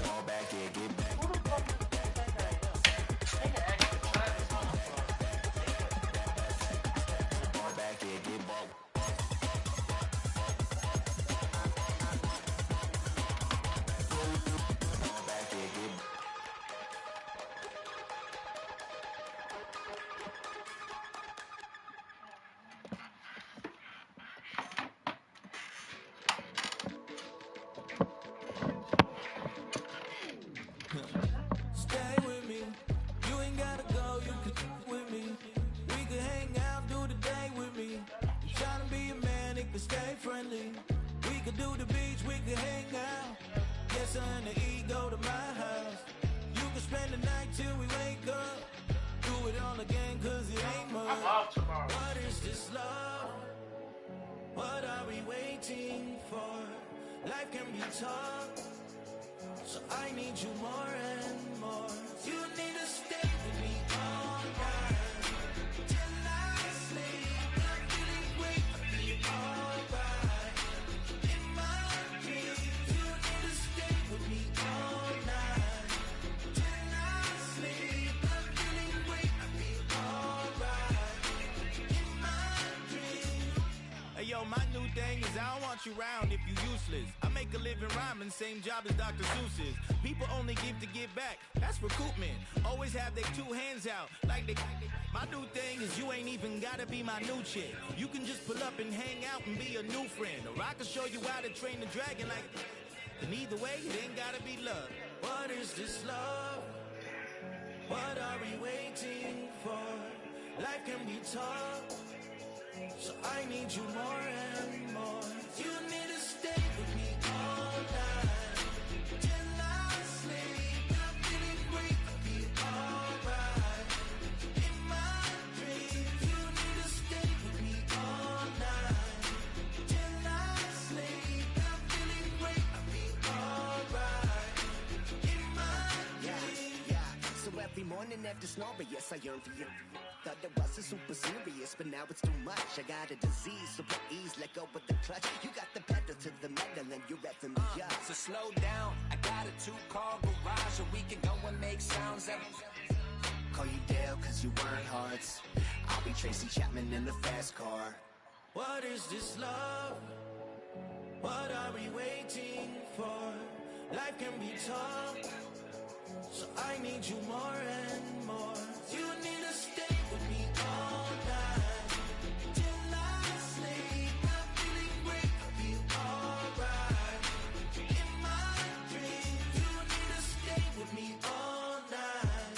Fall back here, get back. Fall back here, get back. Stay with me. You ain't gotta go, you can with me. We could hang out, do the day with me. I'm trying to be a man, it could stay friendly. We could do the beach, we could hang out. Yes, and the ego to my house. You can spend the night till we wake up. Do it all again, cause it ain't much. I'm off tomorrow. What is this love? What are we waiting for? Life can be tough, so I need you more and more. You need to stay with me all night till I sleep. I'm feeling great, I'll be alright. In my dreams, you need to stay with me all night till I sleep. I'm feeling great, I'll be alright. In my dreams. Hey yo, my new thing is I don't want you round if you useless. I make a living rhyming, same job as Dr. Seuss's. People only give to give back, that's recoupment. Always have their two hands out, like they. My new thing is you ain't even gotta be my new chick. You can just pull up and hang out and be a new friend. Or I can show you how to train the dragon like. And either way, it ain't gotta be love. What is this love? What are we waiting for? Life can be tough, so I need you more and more. You need to stay with me all night till I sleep. I'm feeling great, I'll be alright. In my dreams, you need to stay with me all night till I sleep. I'm feeling great, I'll be alright. In my dreams. So every morning after snoring, yes, I yearn for you. Thought it wasn't super serious, but now it's too much. I got a disease, so with ease, let go with the clutch. You got the pedal to the metal and you're revving me up. So slow down, I got a 2-car garage, or we can go and make sounds that. Call you Dale, cause you weren't hearts. I'll be Tracy Chapman in the fast car. What is this love? What are we waiting for? Life can be tough, so I need you more and more. You need to stay with me all night till I sleep. I'm feeling great, I'll be alright. In my dreams, you need to stay with me all night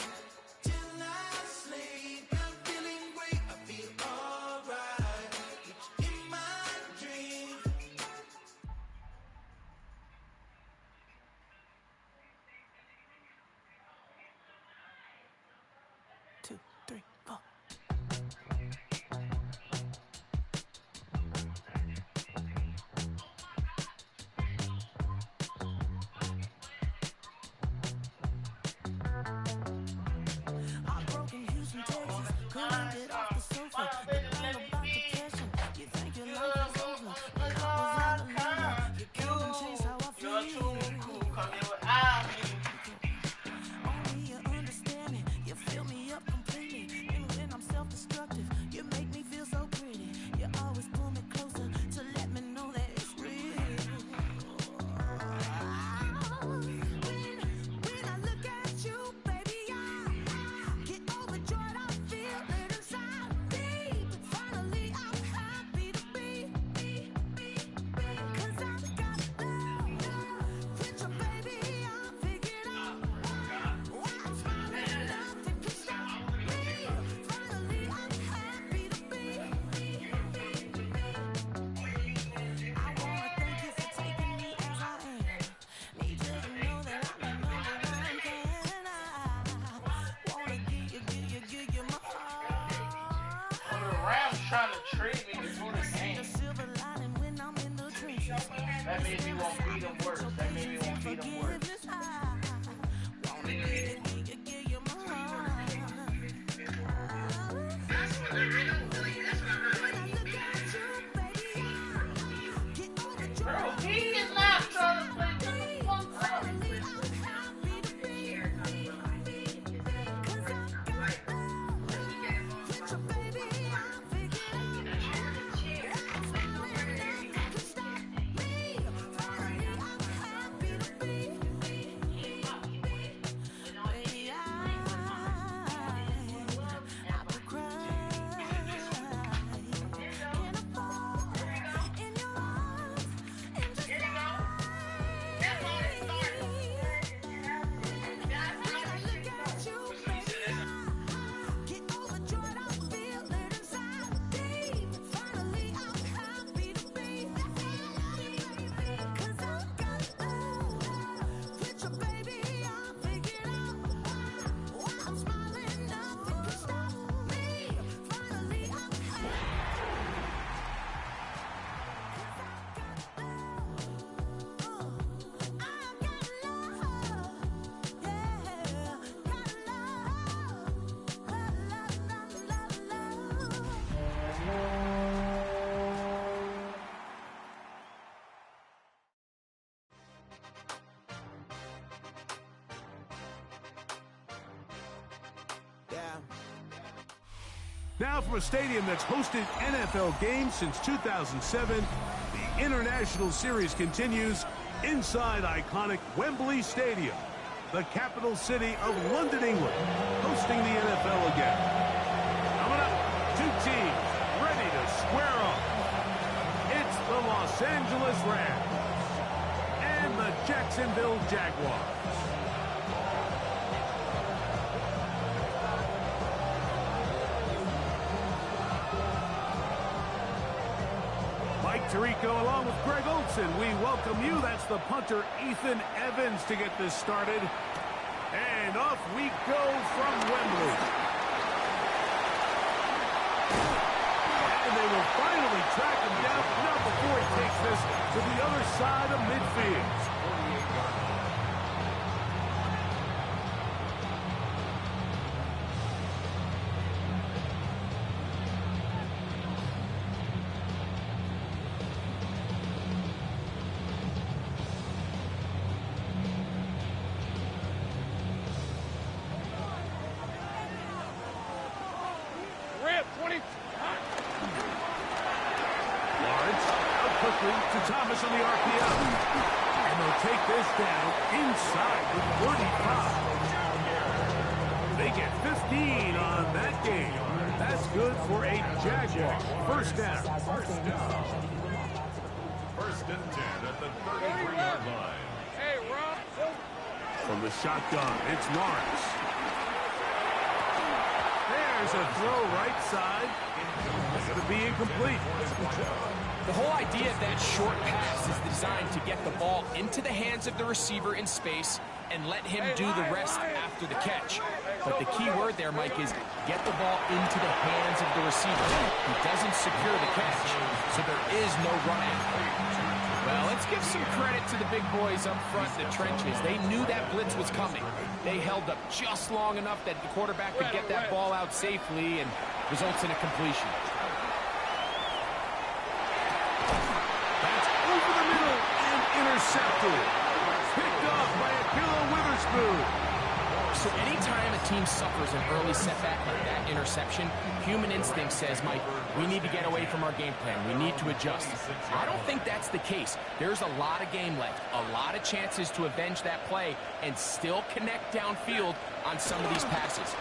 till I sleep. I'm feeling great, I'll be alright. In my dreams. That means he won't beat him worse. That means he won't beat him worse. Bro, he is not trying to play the fuck up. Now from a stadium that's hosted NFL games since 2007, the International Series continues inside iconic Wembley Stadium, the capital city of London, England, hosting the NFL again. Coming up, two teams ready to square off. It's the Los Angeles Rams and the Jacksonville Jaguars. Mike Tirico along with Greg Olson. We welcome you. That's the punter Ethan Evans to get this started. And off we go from Wembley. And they will finally track him down, not before he takes this to the other side of midfield. To Thomas on the RPO. And they'll take this down inside the 45. They get 15 on that game. That's good for a Jaguar. First down. First and 10 at the 33-yard line. Hey, Rob. From the shotgun, it's Lawrence. There's a throw right side. It's going to be incomplete. The whole idea of that short pass is designed to get the ball into the hands of the receiver in space and let him do the rest after the catch. But the key word there, Mike, is get the ball into the hands of the receiver. He doesn't secure the catch, so there is no run after. Well, let's give some credit to the big boys up front in the trenches. They knew that blitz was coming. They held up just long enough that the quarterback could get that ball out safely and results in a completion. Intercepted. Picked off by Ahkello Witherspoon. So anytime a team suffers an early setback like that interception, human instinct says, Mike, we need to get away from our game plan. We need to adjust. I don't think that's the case. There's a lot of game left, a lot of chances to avenge that play and still connect downfield on some of these passes.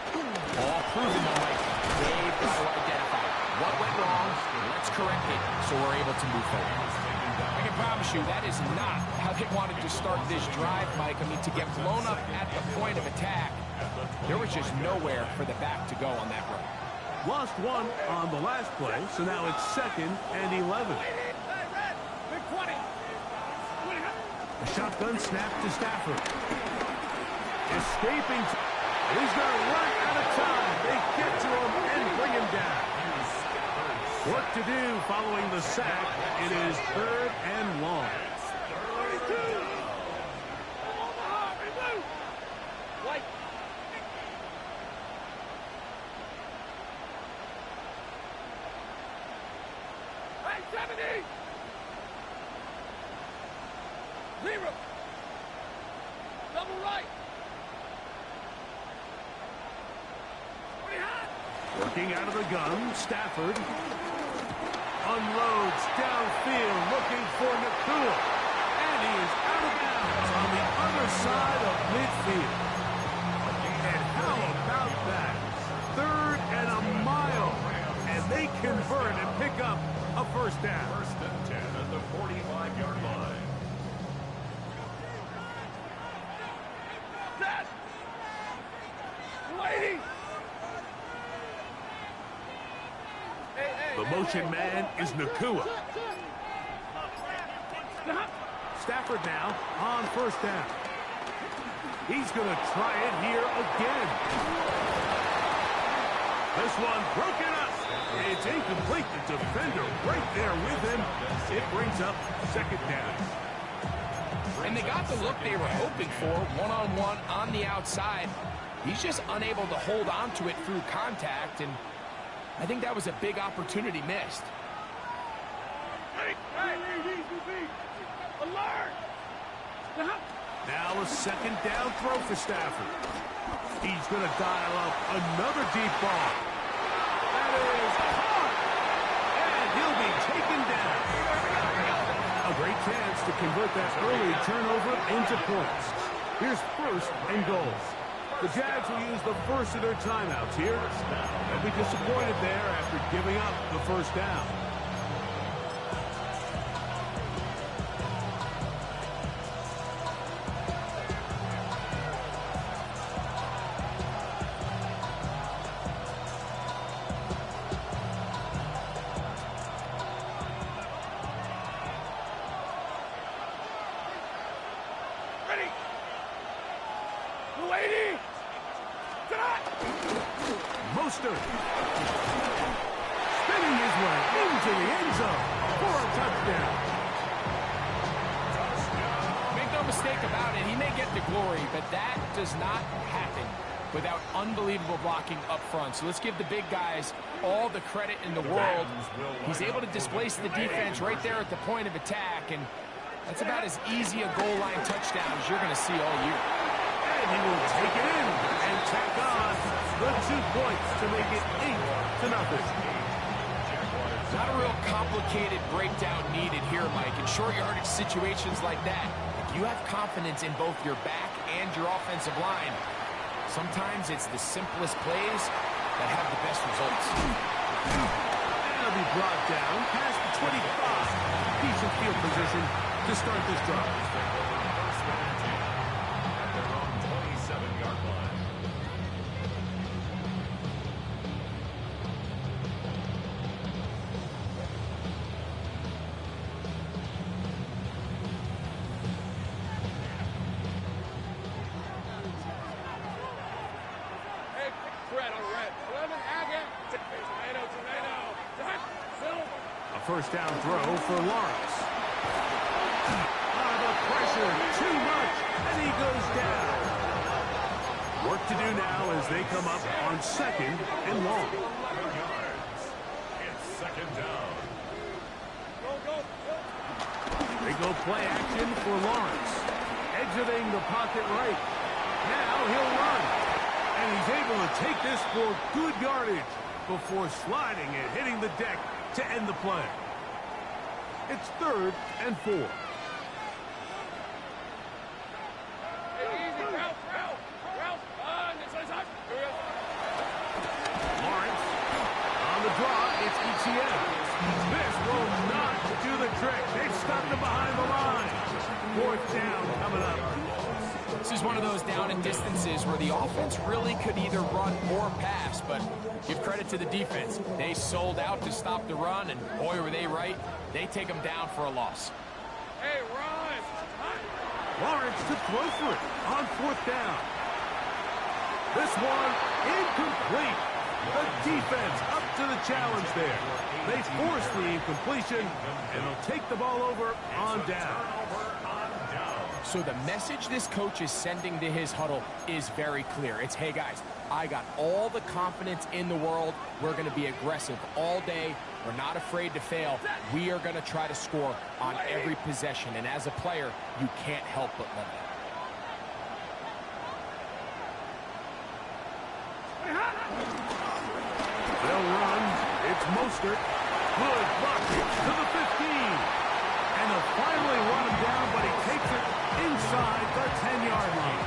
All proven, though, Mike. They've got to identify what went wrong, let's correct it so we're able to move forward. I can promise you that is not how they wanted to start this drive, Mike. I mean, to get blown up at the point of attack, there was just nowhere for the back to go on that run. Lost one on the last play, so now it's 2nd and 11. A shotgun snap to Stafford. Escaping. He's going to run out of time. They get to him and bring him down. Work to do following the sack. It is 3rd and long. Working out of the gun, Stafford unloads downfield, looking for Nacua. And he is out of bounds on the other side of midfield. And how about that? 3rd and a mile. And they convert and pick up a first down. 1st and 10 at the 45-yard line. The motion man is Nacua. Stafford now on 1st down. He's going to try it here again. This one broken up. It's incomplete. The defender right there with him. It brings up 2nd down. And they got the look they were hoping for, one-on-one on the outside. He's just unable to hold on to it through contact, and I think that was a big opportunity missed. Now a 2nd down throw for Stafford. He's going to dial up another deep ball. That is caught. And he'll be taken down. A great chance to convert that early turnover into points. Here's 1st and goal. The Jags will use the first of their timeouts here. They'll be disappointed there after giving up the 1st down. Mostert spinning his way into the end zone for a touchdown. Make no mistake about it, he may get the glory, but that does not happen without unbelievable blocking up front. So let's give the big guys all the credit in the world. He's able to displace the defense right there at the point of attack, and that's about as easy a goal line touchdown as you're going to see all year. And he will take it in and tack on the 2 points to make it 8-0. Not a real complicated breakdown needed here, Mike. In short yardage situations like that, if you have confidence in both your back and your offensive line, sometimes it's the simplest plays that have the best results. That'll be brought down past the 25. Decent field position to start this drive. At their own 27-yard line. A 1st down throw for Lawrence. The pressure, too much, and he goes down. Work to do now as they come up on 2nd and long. It's 2nd down. They go play action for Lawrence. Exiting the pocket right. Now he'll run. And he's able to take this for good yardage before sliding and hitting the deck to end the play. It's 3rd and 4. Lawrence on the draw. It's ETN. This will not do the trick. They've stopped him behind the line. 4th down coming up. This is one of those down and distances where the offense really could either run or pass, but give credit to the defense. They sold out to stop the run, and boy, were they right. They take them down for a loss. Hey, Ron! Lawrence to throw for it on 4th down. This one incomplete. The defense up to the challenge there. They force the incompletion, and they'll take the ball over on down. So the message this coach is sending to his huddle is very clear. It's, hey guys, I got all the confidence in the world. We're going to be aggressive all day. We're not afraid to fail. We are going to try to score on every possession. And as a player, you can't help but love it. They'll run. It's Mostert. Good blocking to the 15. And they'll finally run him down, but he takes it inside the 10-yard line.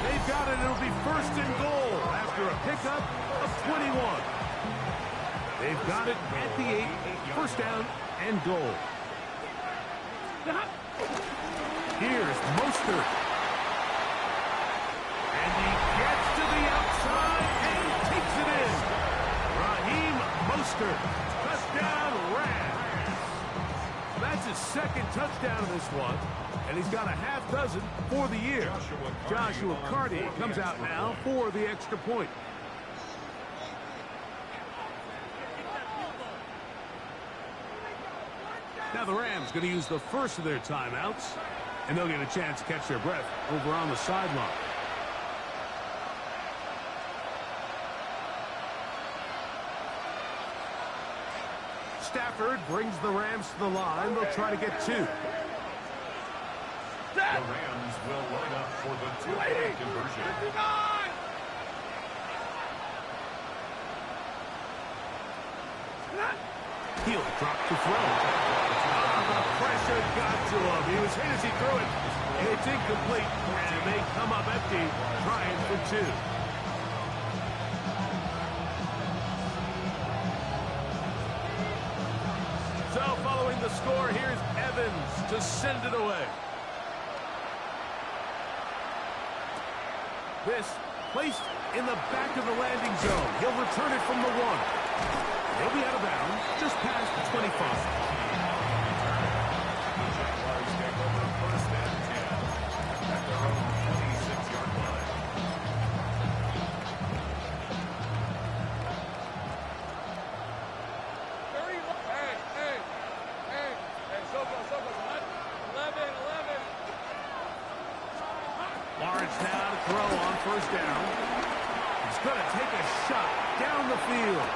They've got it. It'll be first and goal after a pickup of 21. They've got it at the 8. First down and goal. Here's Mostert. And he gets to the outside and takes it in. Raheem Mostert. Touchdown, Rams. That's his second touchdown of this one. And he's got a half dozen for the year. Joshua Carty comes out now for the extra point. Now the Rams going to use the first of their timeouts, and they'll get a chance to catch their breath over on the sideline. Stafford brings the Rams to the line. They'll try to get 2. The Rams will line up for the 2-point conversion. He'll drop the throw. The pressure got to him. He was hit as he threw it. It's incomplete, and they come up empty, trying for 2. So following the score, here's Evans to send it away. This placed in the back of the landing zone. He'll return it from the 1. He'll be out of bounds just past the 25. The Jaguars take over first and 10 at their own 26-yard line. Lawrence now to throw on first down. He's going to take a shot down the field.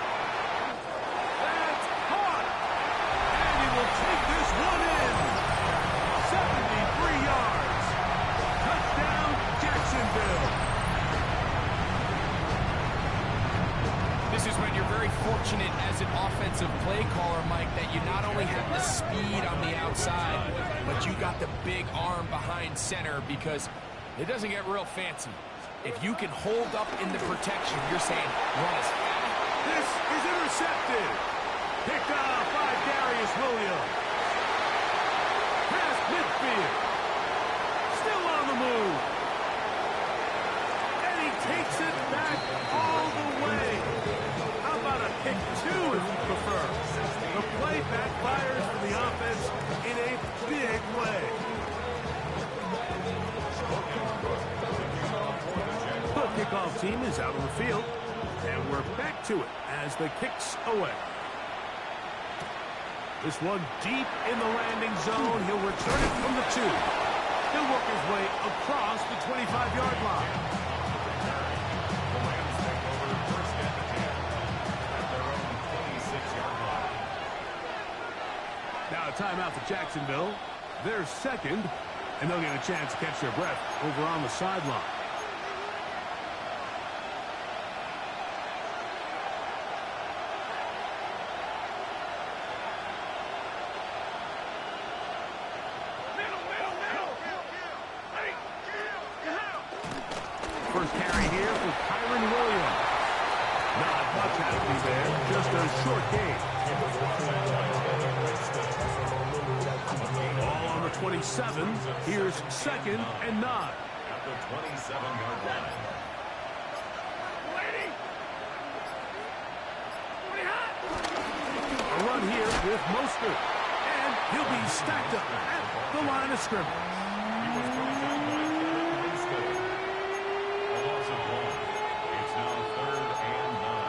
That's caught. And he will take this one in. 73 yards. Touchdown, Jacksonville. This is when you're very fortunate as an offensive play caller, Mike, that you not only have the speed on the outside, but you got the big arm behind center, because it doesn't get real fancy. If you can hold up in the protection, you're saying run as fast. This is intercepted. Picked off by Darius Williams. Past midfield. Still on the move. And he takes it back all the way. How about a pick 2 if you prefer? The play backfires for the offense in a big way. The kickoff team is out on the field, and we're back to it as the kick's away. This one deep in the landing zone. He'll return it from the 2. He'll work his way across the 25-yard line. The Rams take over first and 10 at their own 26-yard line. Now a timeout for Jacksonville. They're second, and they'll get a chance to catch their breath over on the sideline. First carry here for Kyren Williams. Not much happening there, just a short gain. Ball on the 27. Here's second and 9. At the 27-yard line. A run here with Mostert. And he'll be stacked up at the line of scrimmage. He was brought down by Philip Lindsay. A loss of 1. It's now 3rd and 9.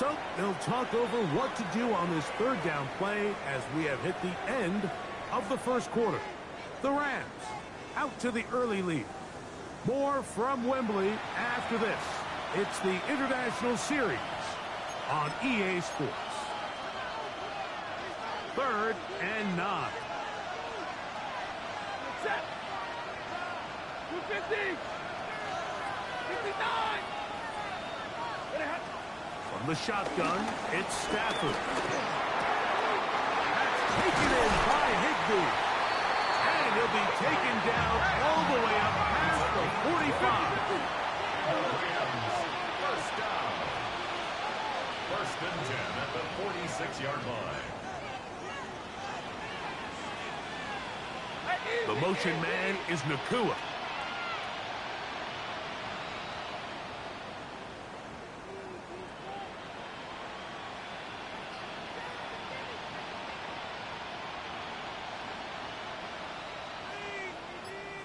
So they'll talk over what to do on this third down play as we have hit the end of the first quarter. The Rams out to the early lead. More from Wembley after this. It's the International Series on EA Sports. 3rd and 9. Set. 250. 59. From the shotgun, it's Stafford. That's taken in by Higbee. And he'll be taken down all the way up past the 45. First down. 1st and 10 at the 46-yard line. The motion man is Nakua.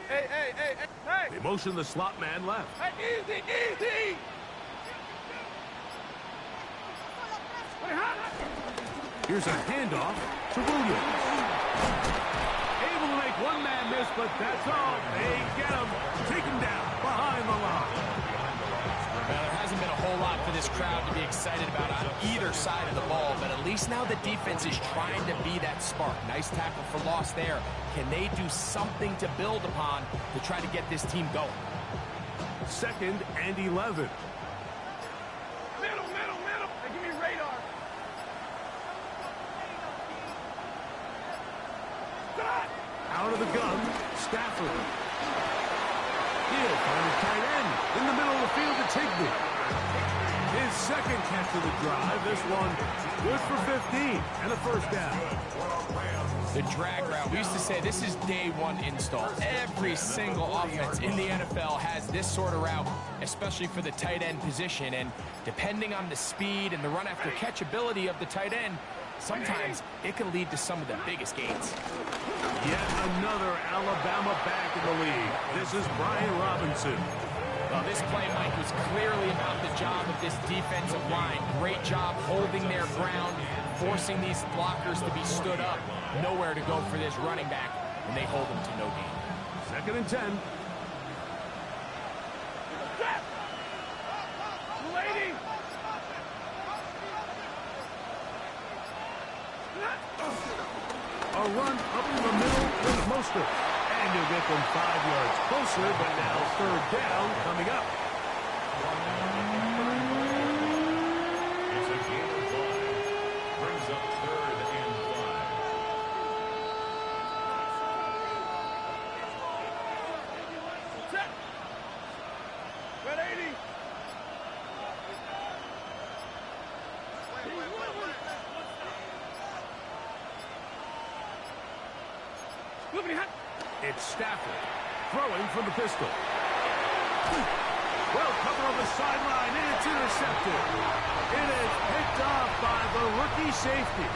Hey. They motion the slot man left. Hey, easy. Here's a handoff to Williams. Able to make one man miss, but that's all. They get him. Taken down behind the line. Well, there hasn't been a whole lot for this crowd to be excited about on either side of the ball, but at least now the defense is trying to be that spark. Nice tackle for loss there. Can they do something to build upon to try to get this team going? 2nd and 11. Middle. Hey, give me radar. Out of the gun, Stafford. He'll find his tight end in the middle of the field to Higbee. His 2nd catch of the drive. This one good for 15 and a 1st down. The drag route. We used to say this is day one install. Every single offense in the NFL has this sort of route, especially for the tight end position. And depending on the speed and the run after catch ability of the tight end, sometimes it can lead to some of the biggest gains. Yet another Alabama back in the league. This is Brian Robinson. Well, this play, Mike, was clearly about the job of this defensive line. Great job holding their ground, forcing these blockers to be stood up. Nowhere to go for this running back, and they hold him to no gain. 2nd and 10. Lady. A run up the middle with Mostert. And you'll get them 5 yards closer, but now 3rd down coming up. It's a gain of 5. Brings up 3rd and 5. Set. Red 80. Moving hot. It's Stafford throwing from the pistol. Well covered on the sideline, and it's intercepted. It is picked off by the rookie safety.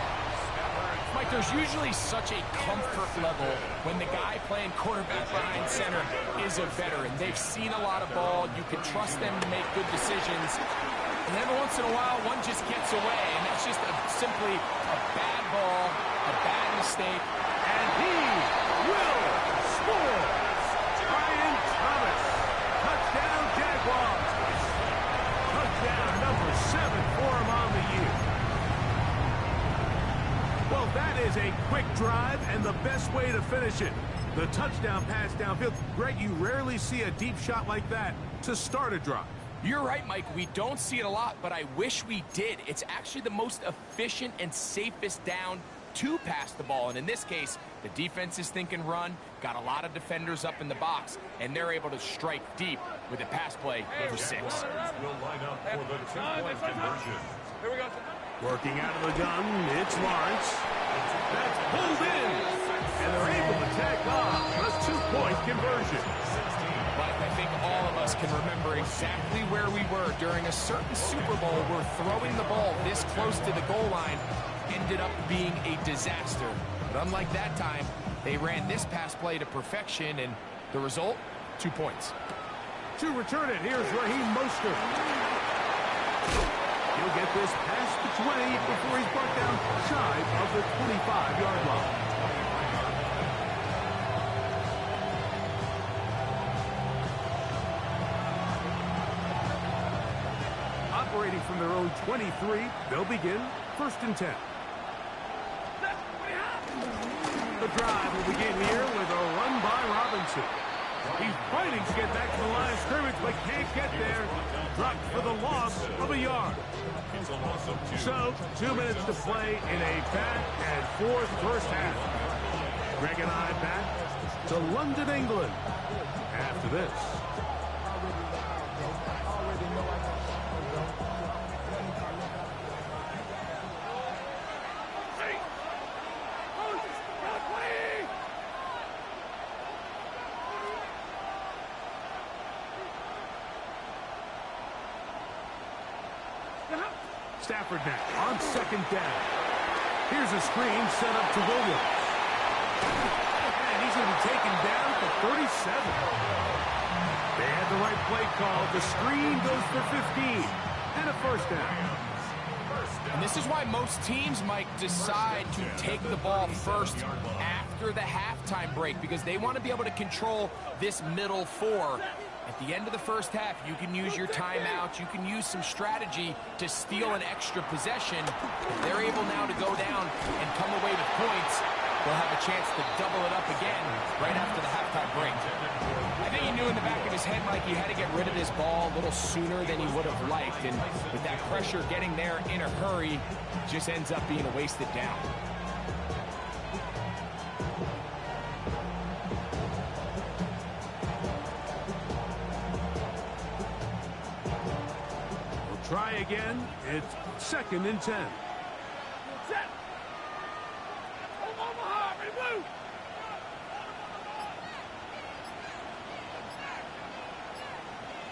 Mike, there's usually such a comfort level when the guy playing quarterback behind center is a veteran. They've seen a lot of ball. You can trust them to make good decisions. And every once in a while, one just gets away, and that's just simply a bad ball, a bad mistake. And he will score. Brian Thomas. Touchdown, Jaguars. Touchdown number 7 for him on the year. Well, that is a quick drive and the best way to finish it. The touchdown pass downfield. Greg, you rarely see a deep shot like that to start a drive. You're right, Mike. We don't see it a lot, but I wish we did. It's actually the most efficient and safest down to pass the ball. And in this case, the defense is thinking run, got a lot of defenders up in the box, and they're able to strike deep with a pass play for 6. Will line up for the 2-point conversion. Here we go. Working out of the gun, it's Lawrence. That's pulled in. And they're able to tack on a 2-point conversion. But I think all of us can remember exactly where we were during a certain Super Bowl where throwing the ball this close to the goal line ended up being a disaster. But unlike that time, they ran this pass play to perfection, and the result, 2 points. To return it, here's Raheem Mostert. He'll get this past the 20 before he's brought down shy of the 25-yard line. Operating from their own 23, they'll begin 1st and 10. The drive will begin here with a run by Robinson. He's fighting to get back to the line of scrimmage, but can't get there. Dropped for the loss of a yard. So, 2 minutes to play in a back and forth first half. Greg and I back to London, England after this. Stafford now on 2nd down. Here's a screen set up to Williams. And he's going to be taken down for 37. They had the right play call. The screen goes for 15. And a 1st down. And this is why most teams, Mike, decide to take the ball first after the halftime break, because they want to be able to control this middle 4. At the end of the first half, you can use your timeouts. You can use some strategy to steal an extra possession. If they're able now to go down and come away with points, they'll have a chance to double it up again right after the halftime break. I think he knew in the back of his head, Mike, he had to get rid of this ball a little sooner than he would have liked. And with that pressure getting there in a hurry, just ends up being a wasted down. Try again. It's 2nd and 10. Set. Omaha, remove.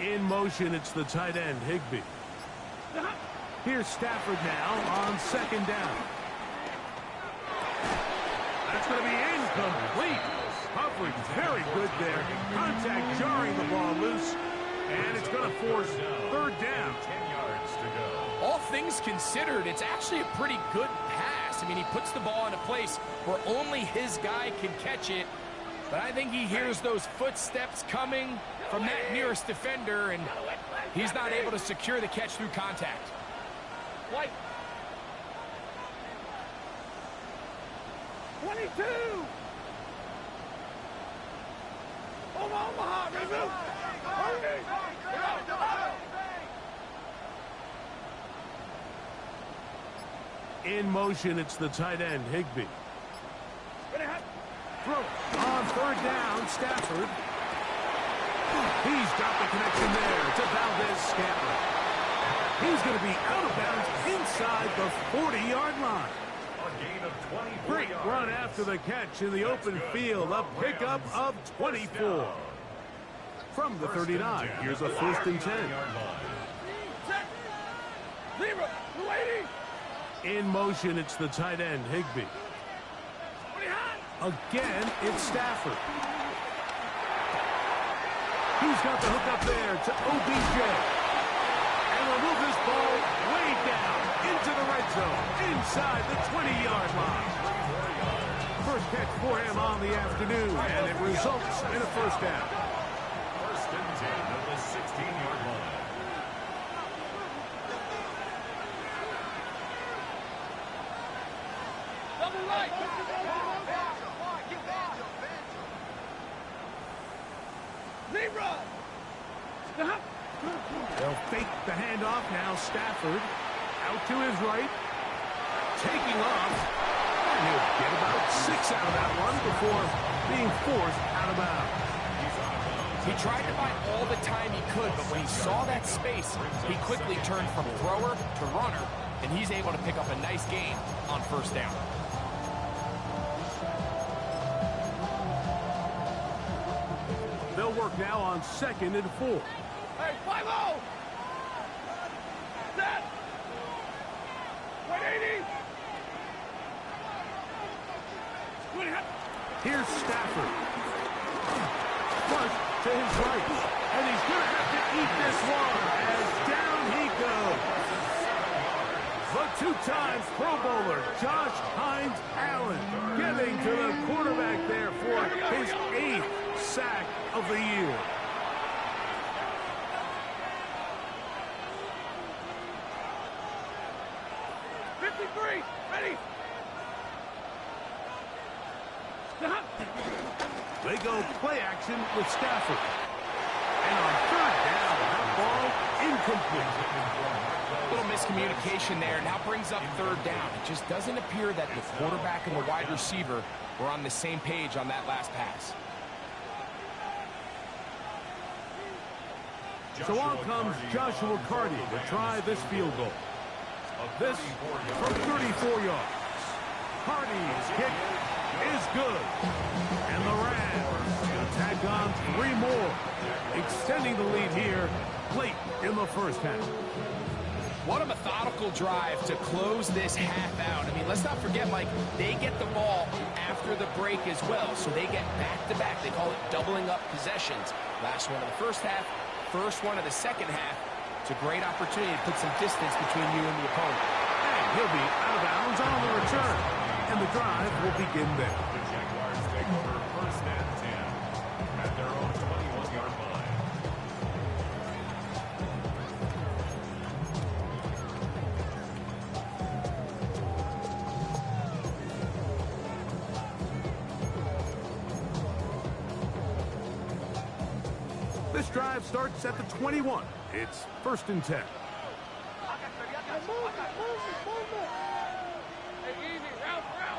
In motion, it's the tight end, Higbee. Here's Stafford now on 2nd down. That's going to be incomplete. Coverage very good there. Contact jarring the ball loose. And it's going to force 3rd down. 10 yards to go. All things considered, it's actually a pretty good pass. I mean, he puts the ball in a place where only his guy can catch it. But I think he hears those footsteps coming from that nearest defender, and he's not able to secure the catch through contact. White. 22. Omaha, remove. In motion, it's the tight end, Higbee. Throw on 3rd down, Stafford. He's got the connection there to Valdez-Scantling. He's going to be out of bounds inside the 40-yard line. A gain of 24 Great yards. run after the catch in the open field. A pickup of 24. From the 39, here's a 1st and 10. Zebra, waiting. In motion, it's the tight end, Higbee. Again, it's Stafford. He's got the hook up there to OBJ. And will move this ball way down into the red zone, inside the 20-yard line. First catch for him on the afternoon, and it results in a 1st down. 1st and 10 at the 16-yard line. Double right. Zebra. They'll fake the handoff now. Stafford out to his right, taking off, and he'll get about 6 out of that one before being forced out of bounds. He tried to buy all the time he could, but when he saw that space, he quickly turned from thrower to runner, and he's able to pick up a nice gain on 1st down. They'll work now on 2nd and 4. Hey, 5-0. Set. 180. Here's Stafford. Flush to his right. And he's going to have to eat this one as down he goes. The two-time Pro Bowler, Josh Hines Allen, getting to the quarterback there for his 8th sack of the year. Ready? Stop. They go play action with Stafford. And on third down, that ball incomplete. A little miscommunication there, and now brings up third down. It just doesn't appear that the quarterback and the wide receiver were on the same page on that last pass. So on comes Joshua Carty to try this field goal. This from 34 yards. Carty's kick is good. And the Rams tack on 3 more, extending the lead here late in the first half. What a methodical drive to close this half out. I mean, let's not forget, Mike, they get the ball after the break as well, so they get back-to-back. They call it doubling up possessions. Last one of the first half, first one of the second half. It's a great opportunity to put some distance between you and the opponent. And he'll be out of bounds on the return, and the drive will begin there. The Jaguars take over first and 10 at their own 21-yard line. This drive starts at the 21. It's first and 10. Hey, easy. Route.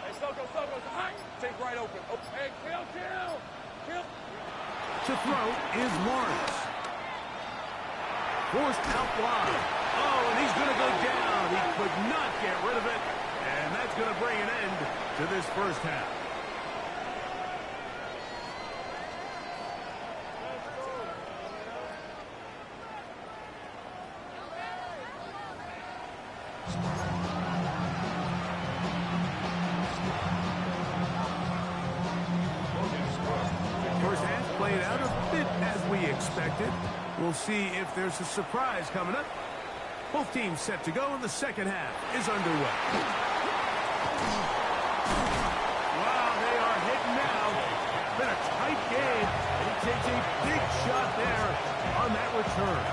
Hey, slow go. High. Take right open. Hey, kill. To throw is Lawrence. Forced out wide. Oh, and he's going to go down. He could not get rid of it. And that's going to bring an end to this first half. First half played out a bit as we expected. We'll see if there's a surprise coming up. Both teams set to go, and the second half is underway. Wow, they are hitting now. Been a tight game, and he takes a big shot there on that return.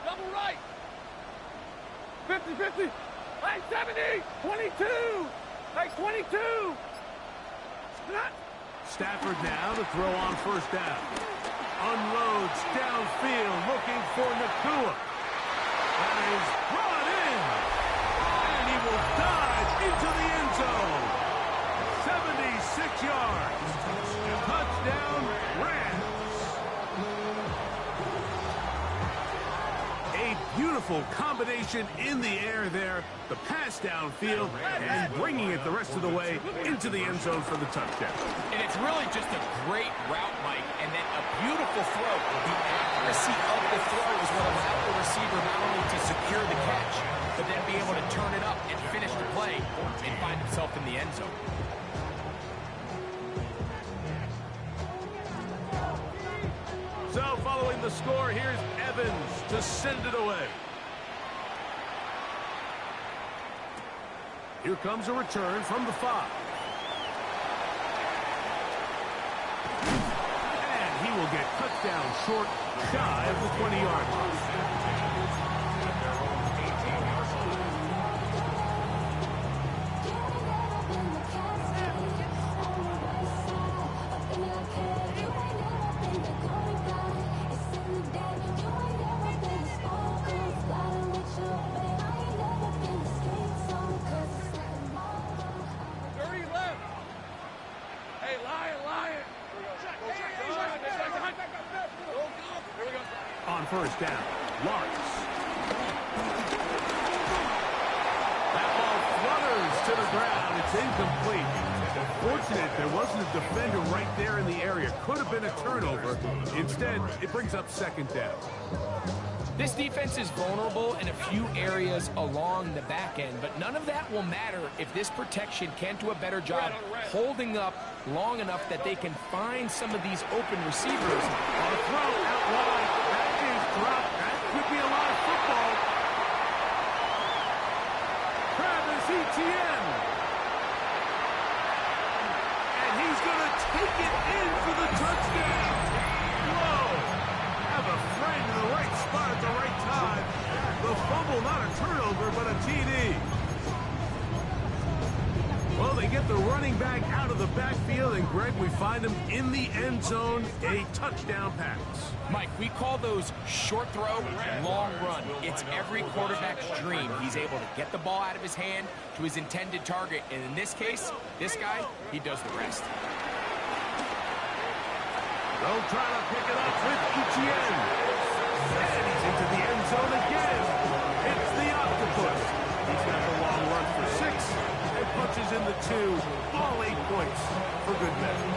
Double right. 50. Hey, 70. 22. Hey, 22. Stafford now to throw on first down. Unloads downfield looking for Nakua. That is brought in. And he will dive into the end zone. 76 yards. Touchdown, Rams. A beautiful combination in the air there. The pass downfield and bringing it the rest of the way into the end zone for the touchdown. And it's really just a great route, Mike, and then a beautiful throw. The accuracy of the throw is what allowed the receiver not only to secure the catch, but then be able to turn it up and finish the play and find himself in the end zone. So following the score, here's Evans to send it away. Here comes a return from the 5. And he will get touchdown short, shy of the 20-yard line. On first down, Lawrence. That ball flutters to the ground. It's incomplete. Unfortunate there wasn't a defender right there in the area. Could have been a turnover. Instead, it brings up second down. This defense is vulnerable in a few areas along the back end, but none of that will matter if this protection can't do a better job holding up long enough that they can find some of these open receivers. On a throw out wide. That is dropped. That could be a lot of football. Travis Etienne. And he's going to take it in for the touchdown. Whoa. Have a friend in the right spot at the right time. The fumble, not a turnover, but a TD. Well, they get the running back out of the backfield, and Greg, we find him in the end zone, a touchdown pass. Mike, we call those short throw, long run. It's every quarterback's dream. He's able to get the ball out of his hand to his intended target, and in this case, this guy, he does the rest. They'll try to pick it up with Etienne. And he's into the end zone again. It's the octopus. He's got the long run for 6 and punches in the 2. All 8 points for good measure.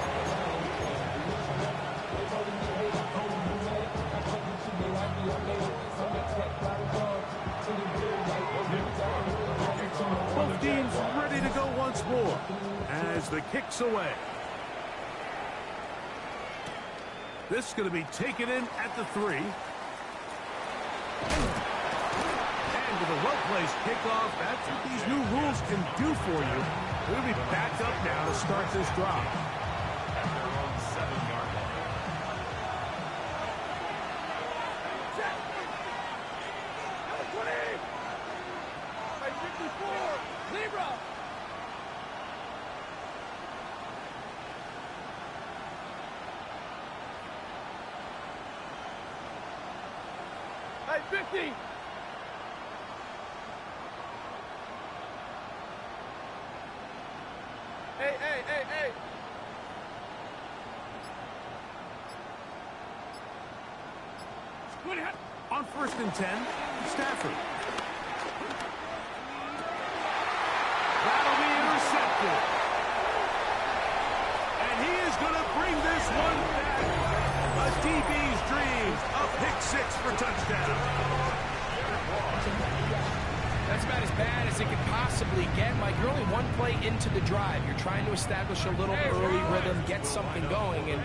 Both teams ready to go once more as the kick's away. This is going to be taken in at the 3. And with a well-placed kickoff, that's what these new rules can do for you. They're going to be backed up now to start this drive. At their own 7-yard line. Number 20. By 54. Libra. By 50. Hey. On 1st and 10, Stafford. That'll be intercepted. And he is going to bring this one back. A DB's dreams. A pick 6 for touchdown. That's about as bad as it could possibly get, Mike. You're only one play into the drive. You're trying to establish a little early rhythm, get something going, and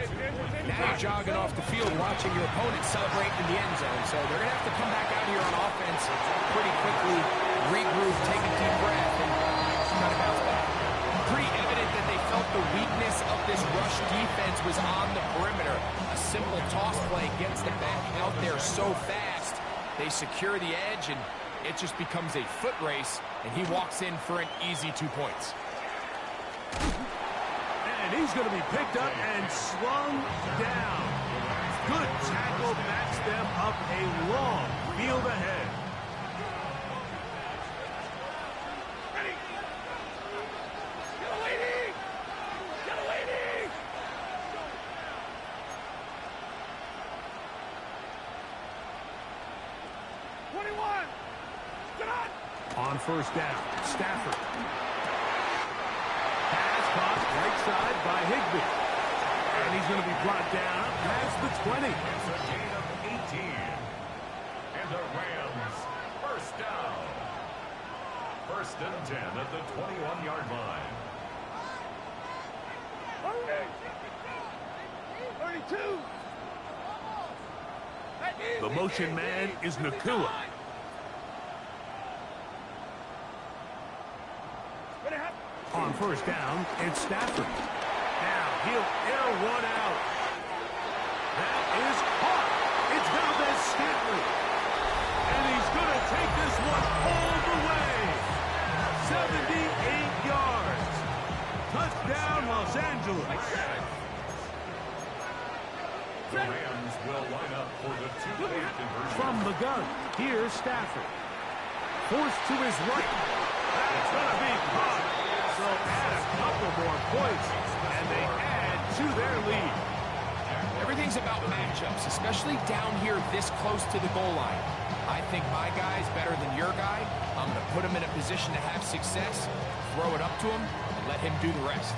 now you're jogging off the field watching your opponent celebrate in the end zone. So they're going to have to come back out here on offense pretty quickly, regroup, take a deep breath, and try to bounce back. Pretty evident that they felt the weakness of this rush defense was on the perimeter. A simple toss play gets them back out there so fast. They secure the edge, and it just becomes a foot race, and he walks in for an easy 2 points. And he's going to be picked up and slung down. Good tackle backs them up a long field ahead. Ready. Get a lady. Get a lady. On 1st down, Stafford. Pass caught right side by Higbee. And he's going to be brought down past the 20. It's a gain of 18. And the Rams, 1st down. 1st and 10 at the 21-yard line. 32. The motion man is Nakua. On 1st down, it's Stafford. Now he'll air one out. That is caught. It's Valdez Scantling. And he's going to take this one all the way. 78 yards. Touchdown, Los Angeles. The Rams will line up for the 2-point conversion. From the gun, here's Stafford. Forced to his right. That's going to be caught. So add a couple more points, and they add to their lead. Everything's about matchups, especially down here this close to the goal line. I think my guy's better than your guy. I'm going to put him in a position to have success, throw it up to him, and let him do the rest.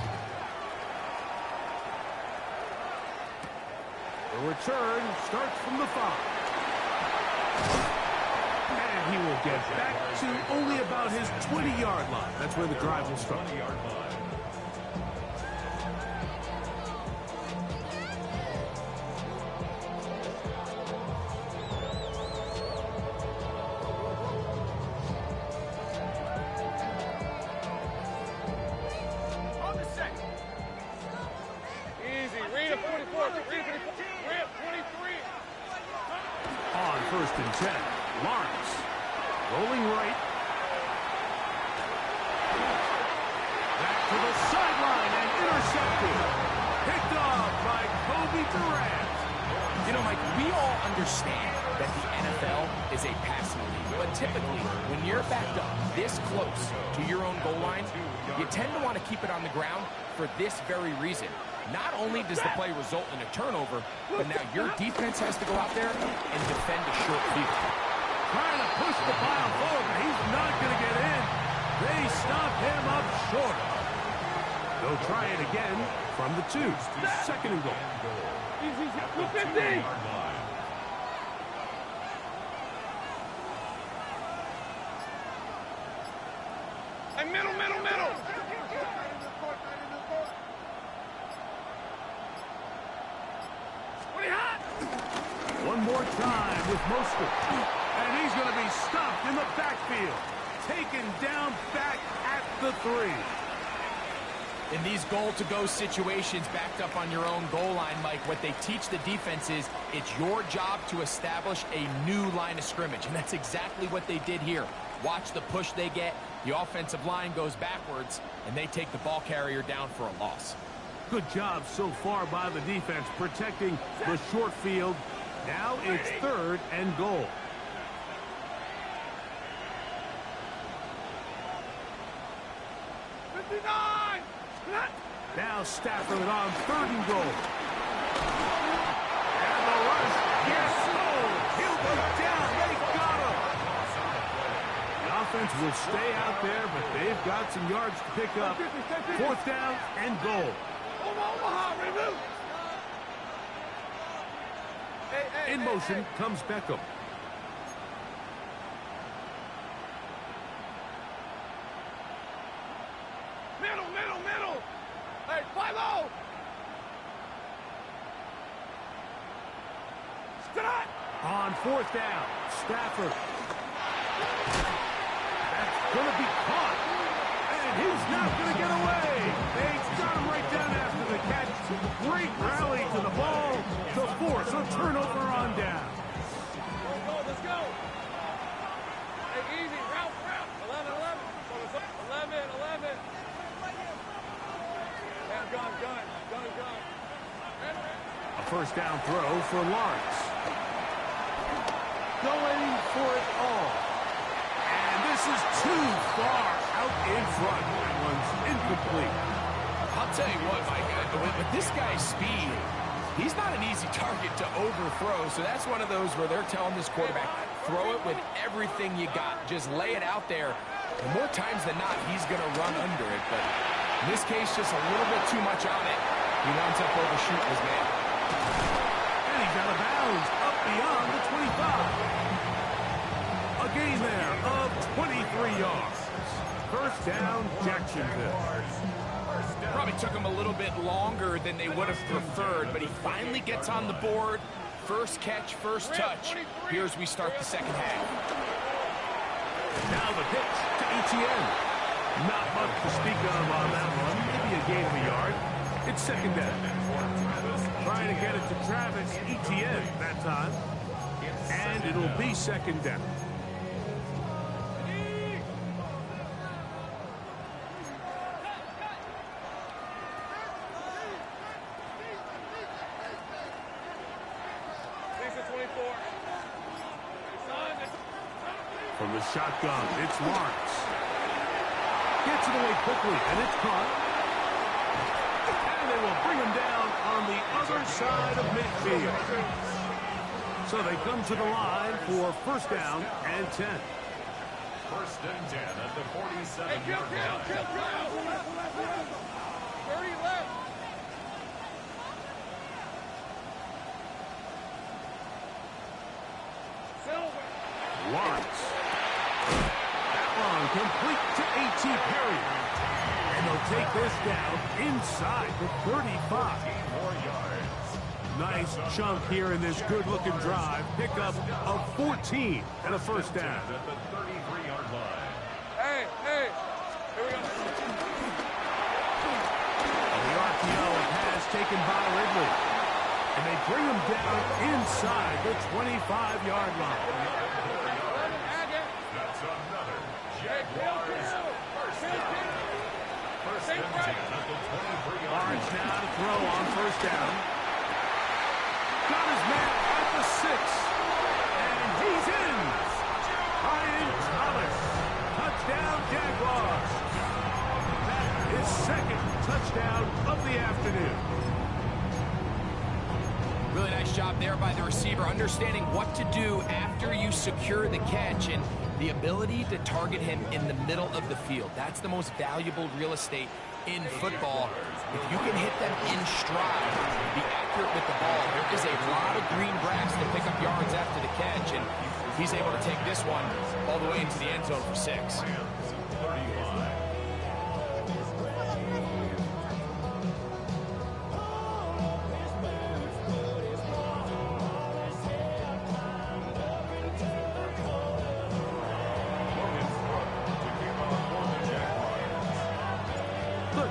The return starts from the 5. And he will get back to only about his 20-yard line. That's where the drive will start. On 1st and 10, Lawrence rolling right. Back to the sideline and intercepted. Picked off by Kobe Durant. You know, Mike, we all understand that the NFL is a passing league, but typically, when you're backed up this close to your own goal line, you tend to want to keep it on the ground for this very reason. Not only does the play result in a turnover, but now your defense has to go out there and defend a short field. Trying to push the pile forward, but he's not going to get in. They stop him up short. They'll try it again from the 2. 2nd and goal. Look at this. Hey, middle. One more time with Mostert. And he's going to be stopped in the backfield. Taken down back at the 3. In these goal-to-go situations backed up on your own goal line, Mike, what they teach the defense is it's your job to establish a new line of scrimmage, and that's exactly what they did here. Watch the push they get. The offensive line goes backwards, and they take the ball carrier down for a loss. Good job so far by the defense protecting the short field. Now it's 3rd and goal. Now Stafford on 3rd and goal. And the rush, yes, he'll be down. They got him. The offense will stay out there, but they've got some yards to pick up. 4th down and goal. In motion comes Beckham. Middle. Hey, Philo! On 4th down, Stafford. That's going to be caught. And he's not going to get away. They got him right down after the catch. Great rally to the ball to force a turnover on down. Let's go. Hey, easy. Route. 11. Gun. A 1st down throw for Lawrence. Going for it all. And this is too far out in front. That one's incomplete. I'll tell you what, Mike, with this guy's speed, he's not an easy target to overthrow. So that's one of those where they're telling this quarterback, throw it with everything you got. Just lay it out there. And more times than not, he's going to run under it. But in this case, just a little bit too much on it. He winds up overshooting his man. And he's out of bounds, up beyond the 25. A gain there of 23 yards. 1st down, Jacksonville. Probably took him a little bit longer than they would have preferred, but he finally gets on the board. First catch, first touch. Here as we start the 2nd half. Now the pitch to Etienne. Not much to speak of on that one. Maybe a gain of a yard. It's 2nd down. Trying to get it to Travis Etienne that time. And it'll be 2nd down. From the shotgun, it's Lawrence. Gets it away quickly, and it's caught. And they will bring him down on the other side of midfield. So they come to the line for 1st down and 10. 1st and 10 at the 47-yard line. 30 left. Lawrence. That one complete to A.T. Perry. And they'll take this down inside the 35. Nice chunk here in this good-looking drive. Pickup of 14 and a first down. At the 33-yard line. Hey, here we go. The RPO pass taken by Ridley. And they bring him down inside the 25-yard line. That's another Jaguars first down. First and 10 at the 23-yard line. Lawrence now to throw on first down. Got his man at the 6. And he's in. Ryan Thomas. Touchdown, Jaguars. That is second touchdown of the afternoon. Really nice job there by the receiver, understanding what to do after you secure the catch and the ability to target him in the middle of the field. That's the most valuable real estate in football. If you can hit them in stride, be accurate with the ball, there is a lot of green grass to pick up yards after the catch, and he's able to take this one all the way into the end zone for 6.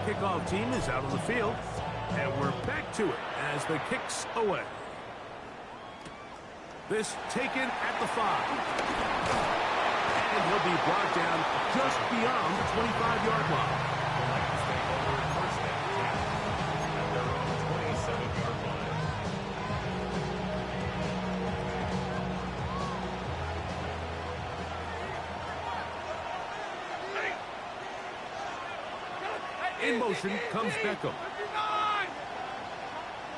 Kickoff team is out on the field, and we're back to it as the kick's away. This taken at the 5. And he'll be brought down just beyond the 25-yard line. In motion comes Beckham. 59!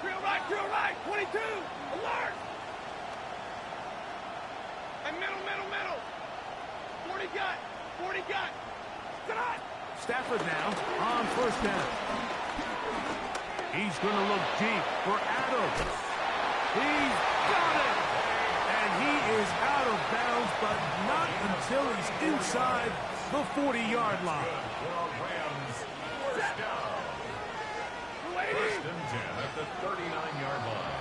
Drill right, 22! Alert! And middle. 40 gut! Stop! Stafford now on first down. He's going to look deep for Adams. He's got it! And he is out of bounds, but not until he's inside the 40-yard line. First down. First and 10 at the 39-yard line.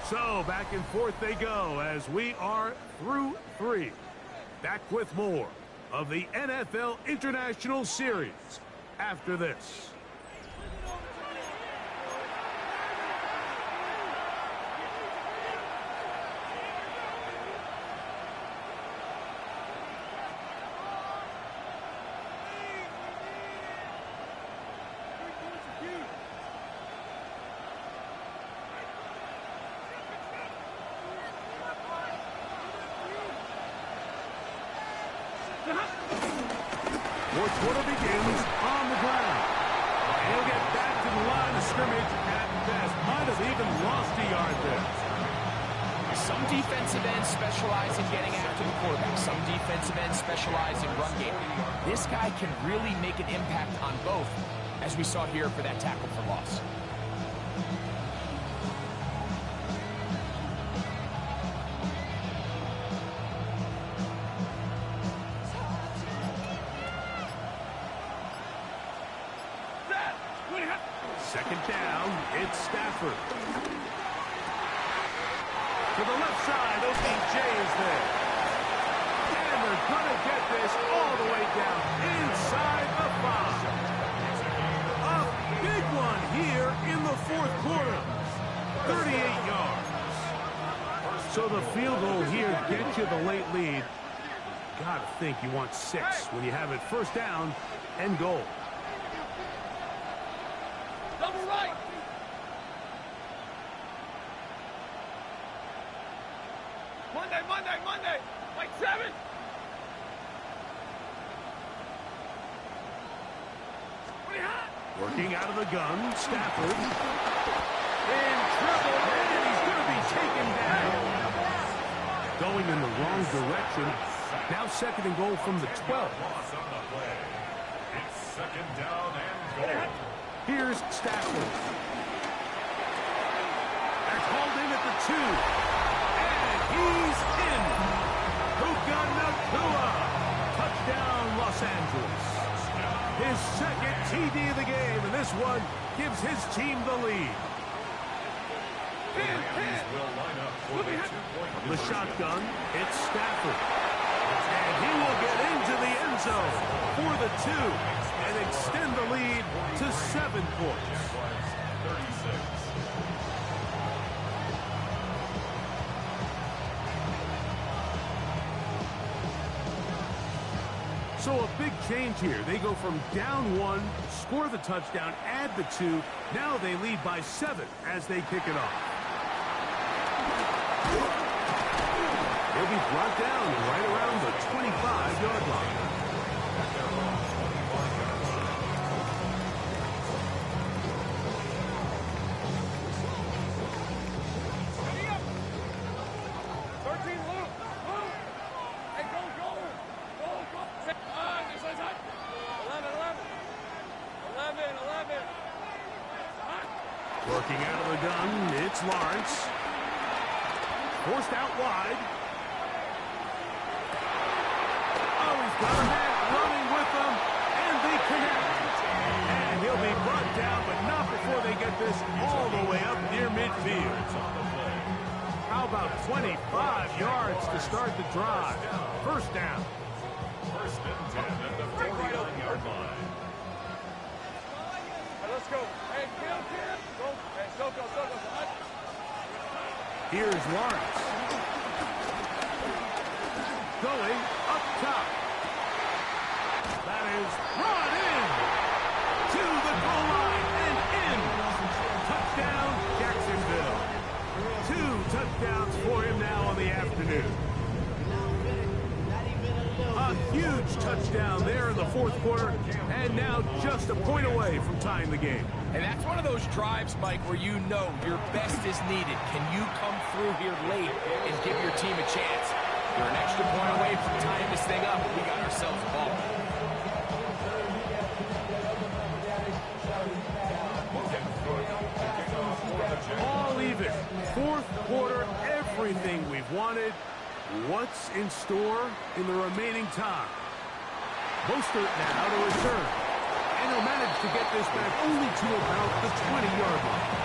So back and forth they go as we are through 3. Back with more of the NFL International Series after this. Fourth quarter begins on the ground. He'll get back to the line of scrimmage at best. Might have even lost a yard there. Some defensive ends specialize in getting after the quarterback. Some defensive ends specialize in run game. This guy can really make an impact on both, as we saw here for that tackle for loss. Second down, it's Stafford. To the left side, OBJ is there. And they're going to get this all the way down inside the 5. A big one here in the fourth quarter. 38 yards. So the field goal here gets you the late lead. Gotta think you want 6 when you have it first down and goal. Double right! Monday! Like 7! Working out of the gun, Stafford. In trouble, and he's going to be taken down. Going in the wrong direction. Now second and goal from the 12. It's second down and goal. Here's Stafford. They're called in at the 2. And he's in. Puka Nacua. Touchdown, Los Angeles. His second TD of the game, and this one gives his team the lead. The shotgun hits Stafford. And he will get into the end zone for the 2 and extend the lead to 7 points. 36. So a big change here. They go from down 1, score the touchdown, add the 2. Now they lead by 7 as they kick it off. He'll be brought down right around the 25-yard line. Working out of the gun, it's Lawrence. Forced out wide. Oh, he's got a man running with them, and they connect. And he'll be brought down, but not before they get this all the way up near midfield. How about 25 yards to start the drive? First down. First and 10 at the 49-yard line. Let's go. Hey, Kim. Go. Hey, go. Here's Lawrence. Going up top. That is brought in to the goal line and in. Touchdown, Jacksonville. 2 touchdowns for him now on the afternoon. A huge touchdown there in the 4th quarter, and now just a point away from tying the game. And that's one of those drives, Mike, where you know your best is needed. Can you come through here late and give your team a chance? You're an extra point away from tying this thing up. We got ourselves a ball. All even. 4th quarter, everything we've wanted. What's in store in the remaining time? Mostert now to return. And he'll manage to get this back only to about the 20-yard line.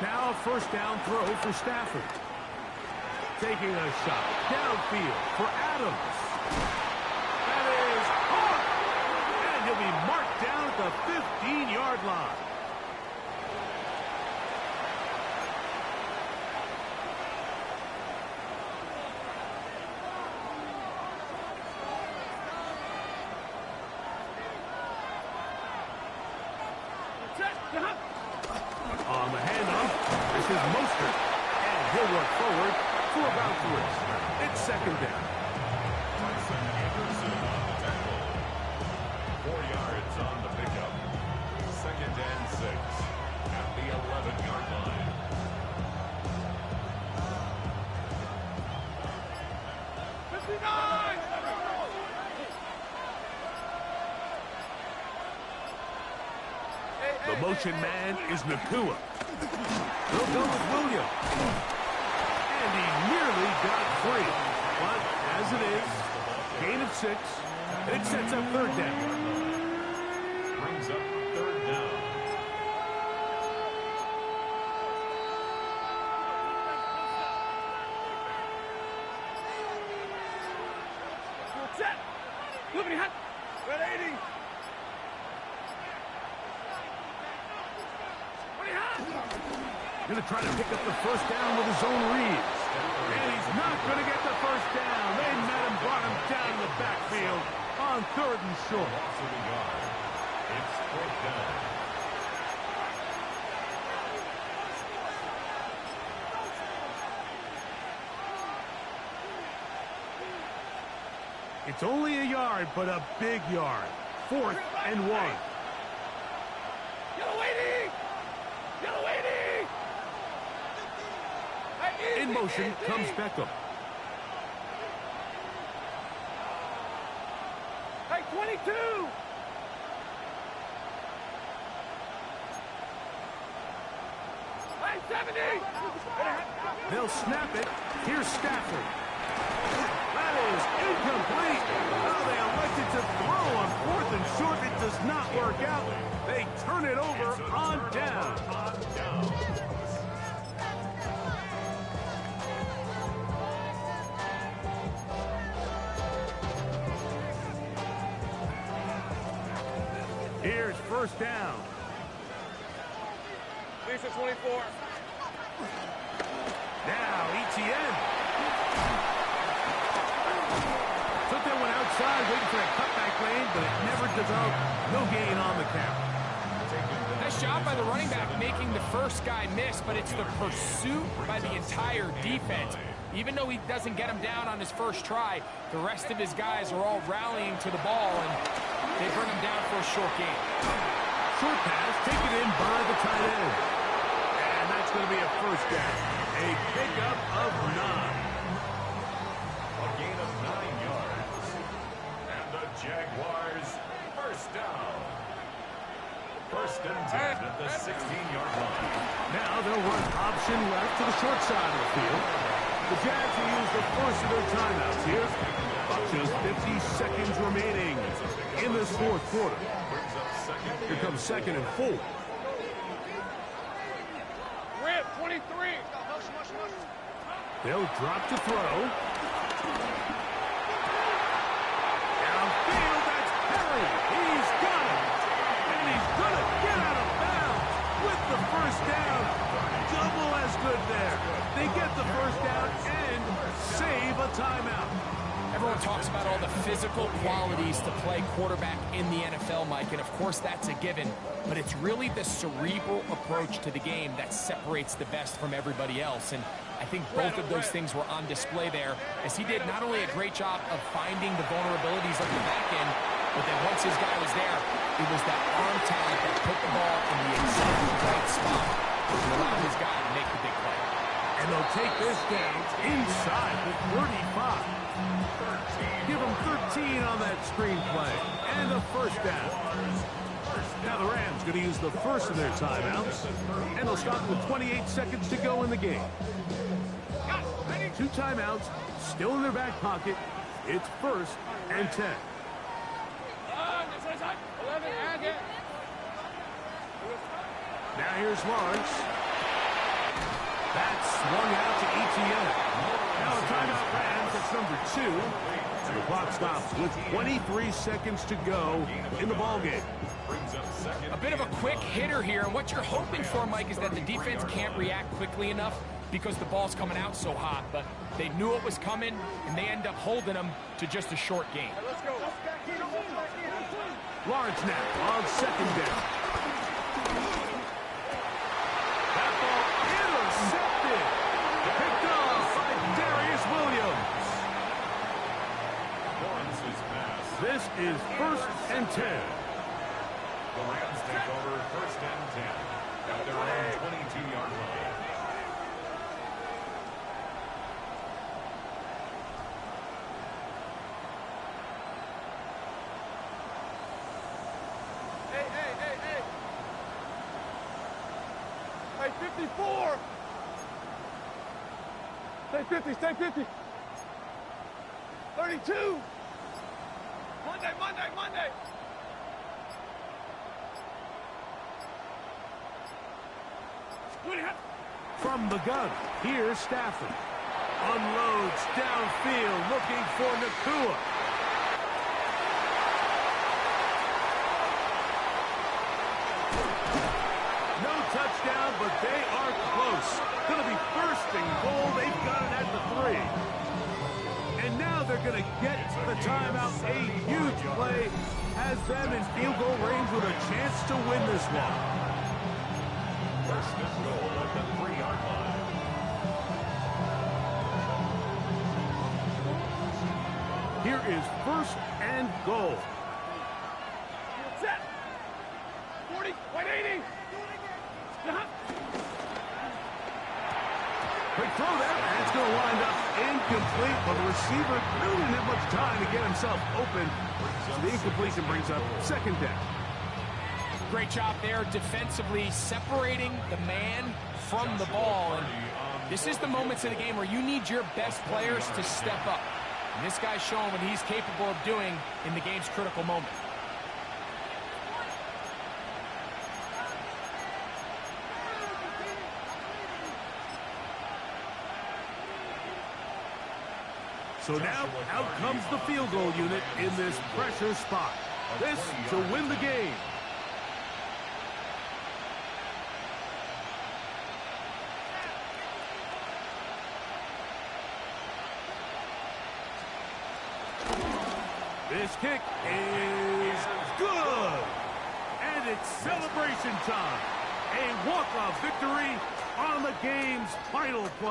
Now a first down throw for Stafford. Taking a shot downfield for Adams. That is caught. And he'll be marked down at the 15-yard line. On the handoff, this is Mostert. And he'll work forward for about 3. It's second down. Tyson Anderson on the tackle. 4 yards on the pickup. Second and 6 at the 11-yard line. The motion man is Nacua. He'll go with Williams. And he nearly got free. But as it is, gain of 6, and it sets up third down. Brings up third down. Set. Look at hot. Red 80. Going to try to pick up the first down with his own read. And he's not going to get the first down. They met him, brought him down in the backfield on 3rd and short. Loss of a yard. It's 4th down. It's only a yard, but a big yard. 4th and 1. Get away in motion comes Beckham. Hey, 22! Hey, 70! They'll snap it. Here's Stafford. That is incomplete. Well, they elected to throw on 4th and short. It does not work out. They turn it over on down. Here's first down. Lisa 24. Now, ETN. Took that one outside, waiting for a cutback lane, but it never developed. No gain on the count. Nice job by the running back making the first guy miss, but it's the pursuit by the entire defense. Even though he doesn't get him down on his first try, the rest of his guys are all rallying to the ball, and they bring him down for a short gain. Short pass taken in by the tight end. And that's going to be a first down. A pickup of 9. A gain of 9 yards. And the Jaguars first down. First and 10 at the 16-yard line. Now they'll run option left to the short side of the field. The Jags will use the first of their timeouts here. Up just 50 seconds remaining in this fourth quarter. Here comes second and 4. Rip, 23. They'll drop to throw. Downfield, that's Perry. He's got it. And he's going to get out of bounds with the first down. Double as good there. They get the first down and save a timeout. Everyone talks about all the physical qualities to play quarterback in the NFL, Mike, and of course that's a given, but it's really the cerebral approach to the game that separates the best from everybody else, and I think both of those things were on display there, as he did not only a great job of finding the vulnerabilities of the back end, but then once his guy was there, it was that arm talent that put the ball in the exact right spot to allow his guy to make the big play. And they'll take this down inside the 35. Give him 13 on that screen play. And a first down. Now the Rams going to use the first of their timeouts. And they'll stop with 28 seconds to go in the game. 2 timeouts still in their back pocket. It's first and 10. 11, and it. Now here's Lawrence. That's swung out to ETN. Now a timeout Rams, that's number 2. And the clock stops with 23 seconds to go in the ballgame. A bit of a quick hitter here, and what you're hoping for, Mike, is that the defense can't react quickly enough because the ball's coming out so hot, but they knew it was coming, and they end up holding them to just a short gain. Let's go. Lawrence now on second down. That ball intercepted. Picked off by Darius Williams. This is first and 10. The Rams take over first and 10 at their own 22-yard line. Hey, 54. Stay 50, stay 50. 32. Monday. From the gun, here's Stafford. Unloads downfield, looking for Nakua. No touchdown, but they are close. Going to be first and goal. They've got it at the 3. And now they're going to get the timeout. A huge play has them in field goal range with a chance to win this one. First and goal at the 3-yard line. Here is first and goal. Set. 40, 180. Quick throw there, and still lined up incomplete, but the receiver really didn't have much time to get himself open. So the incompletion brings up second down. Great job there defensively, separating the man from the ball. And this is the moments of the game where you need your best players to step up. And this guy's showing what he's capable of doing in the game's critical moment. So now, out comes the field goal unit in this pressure spot. This to win the game. This kick is good. And it's celebration time. A walk-off victory on the game's final play.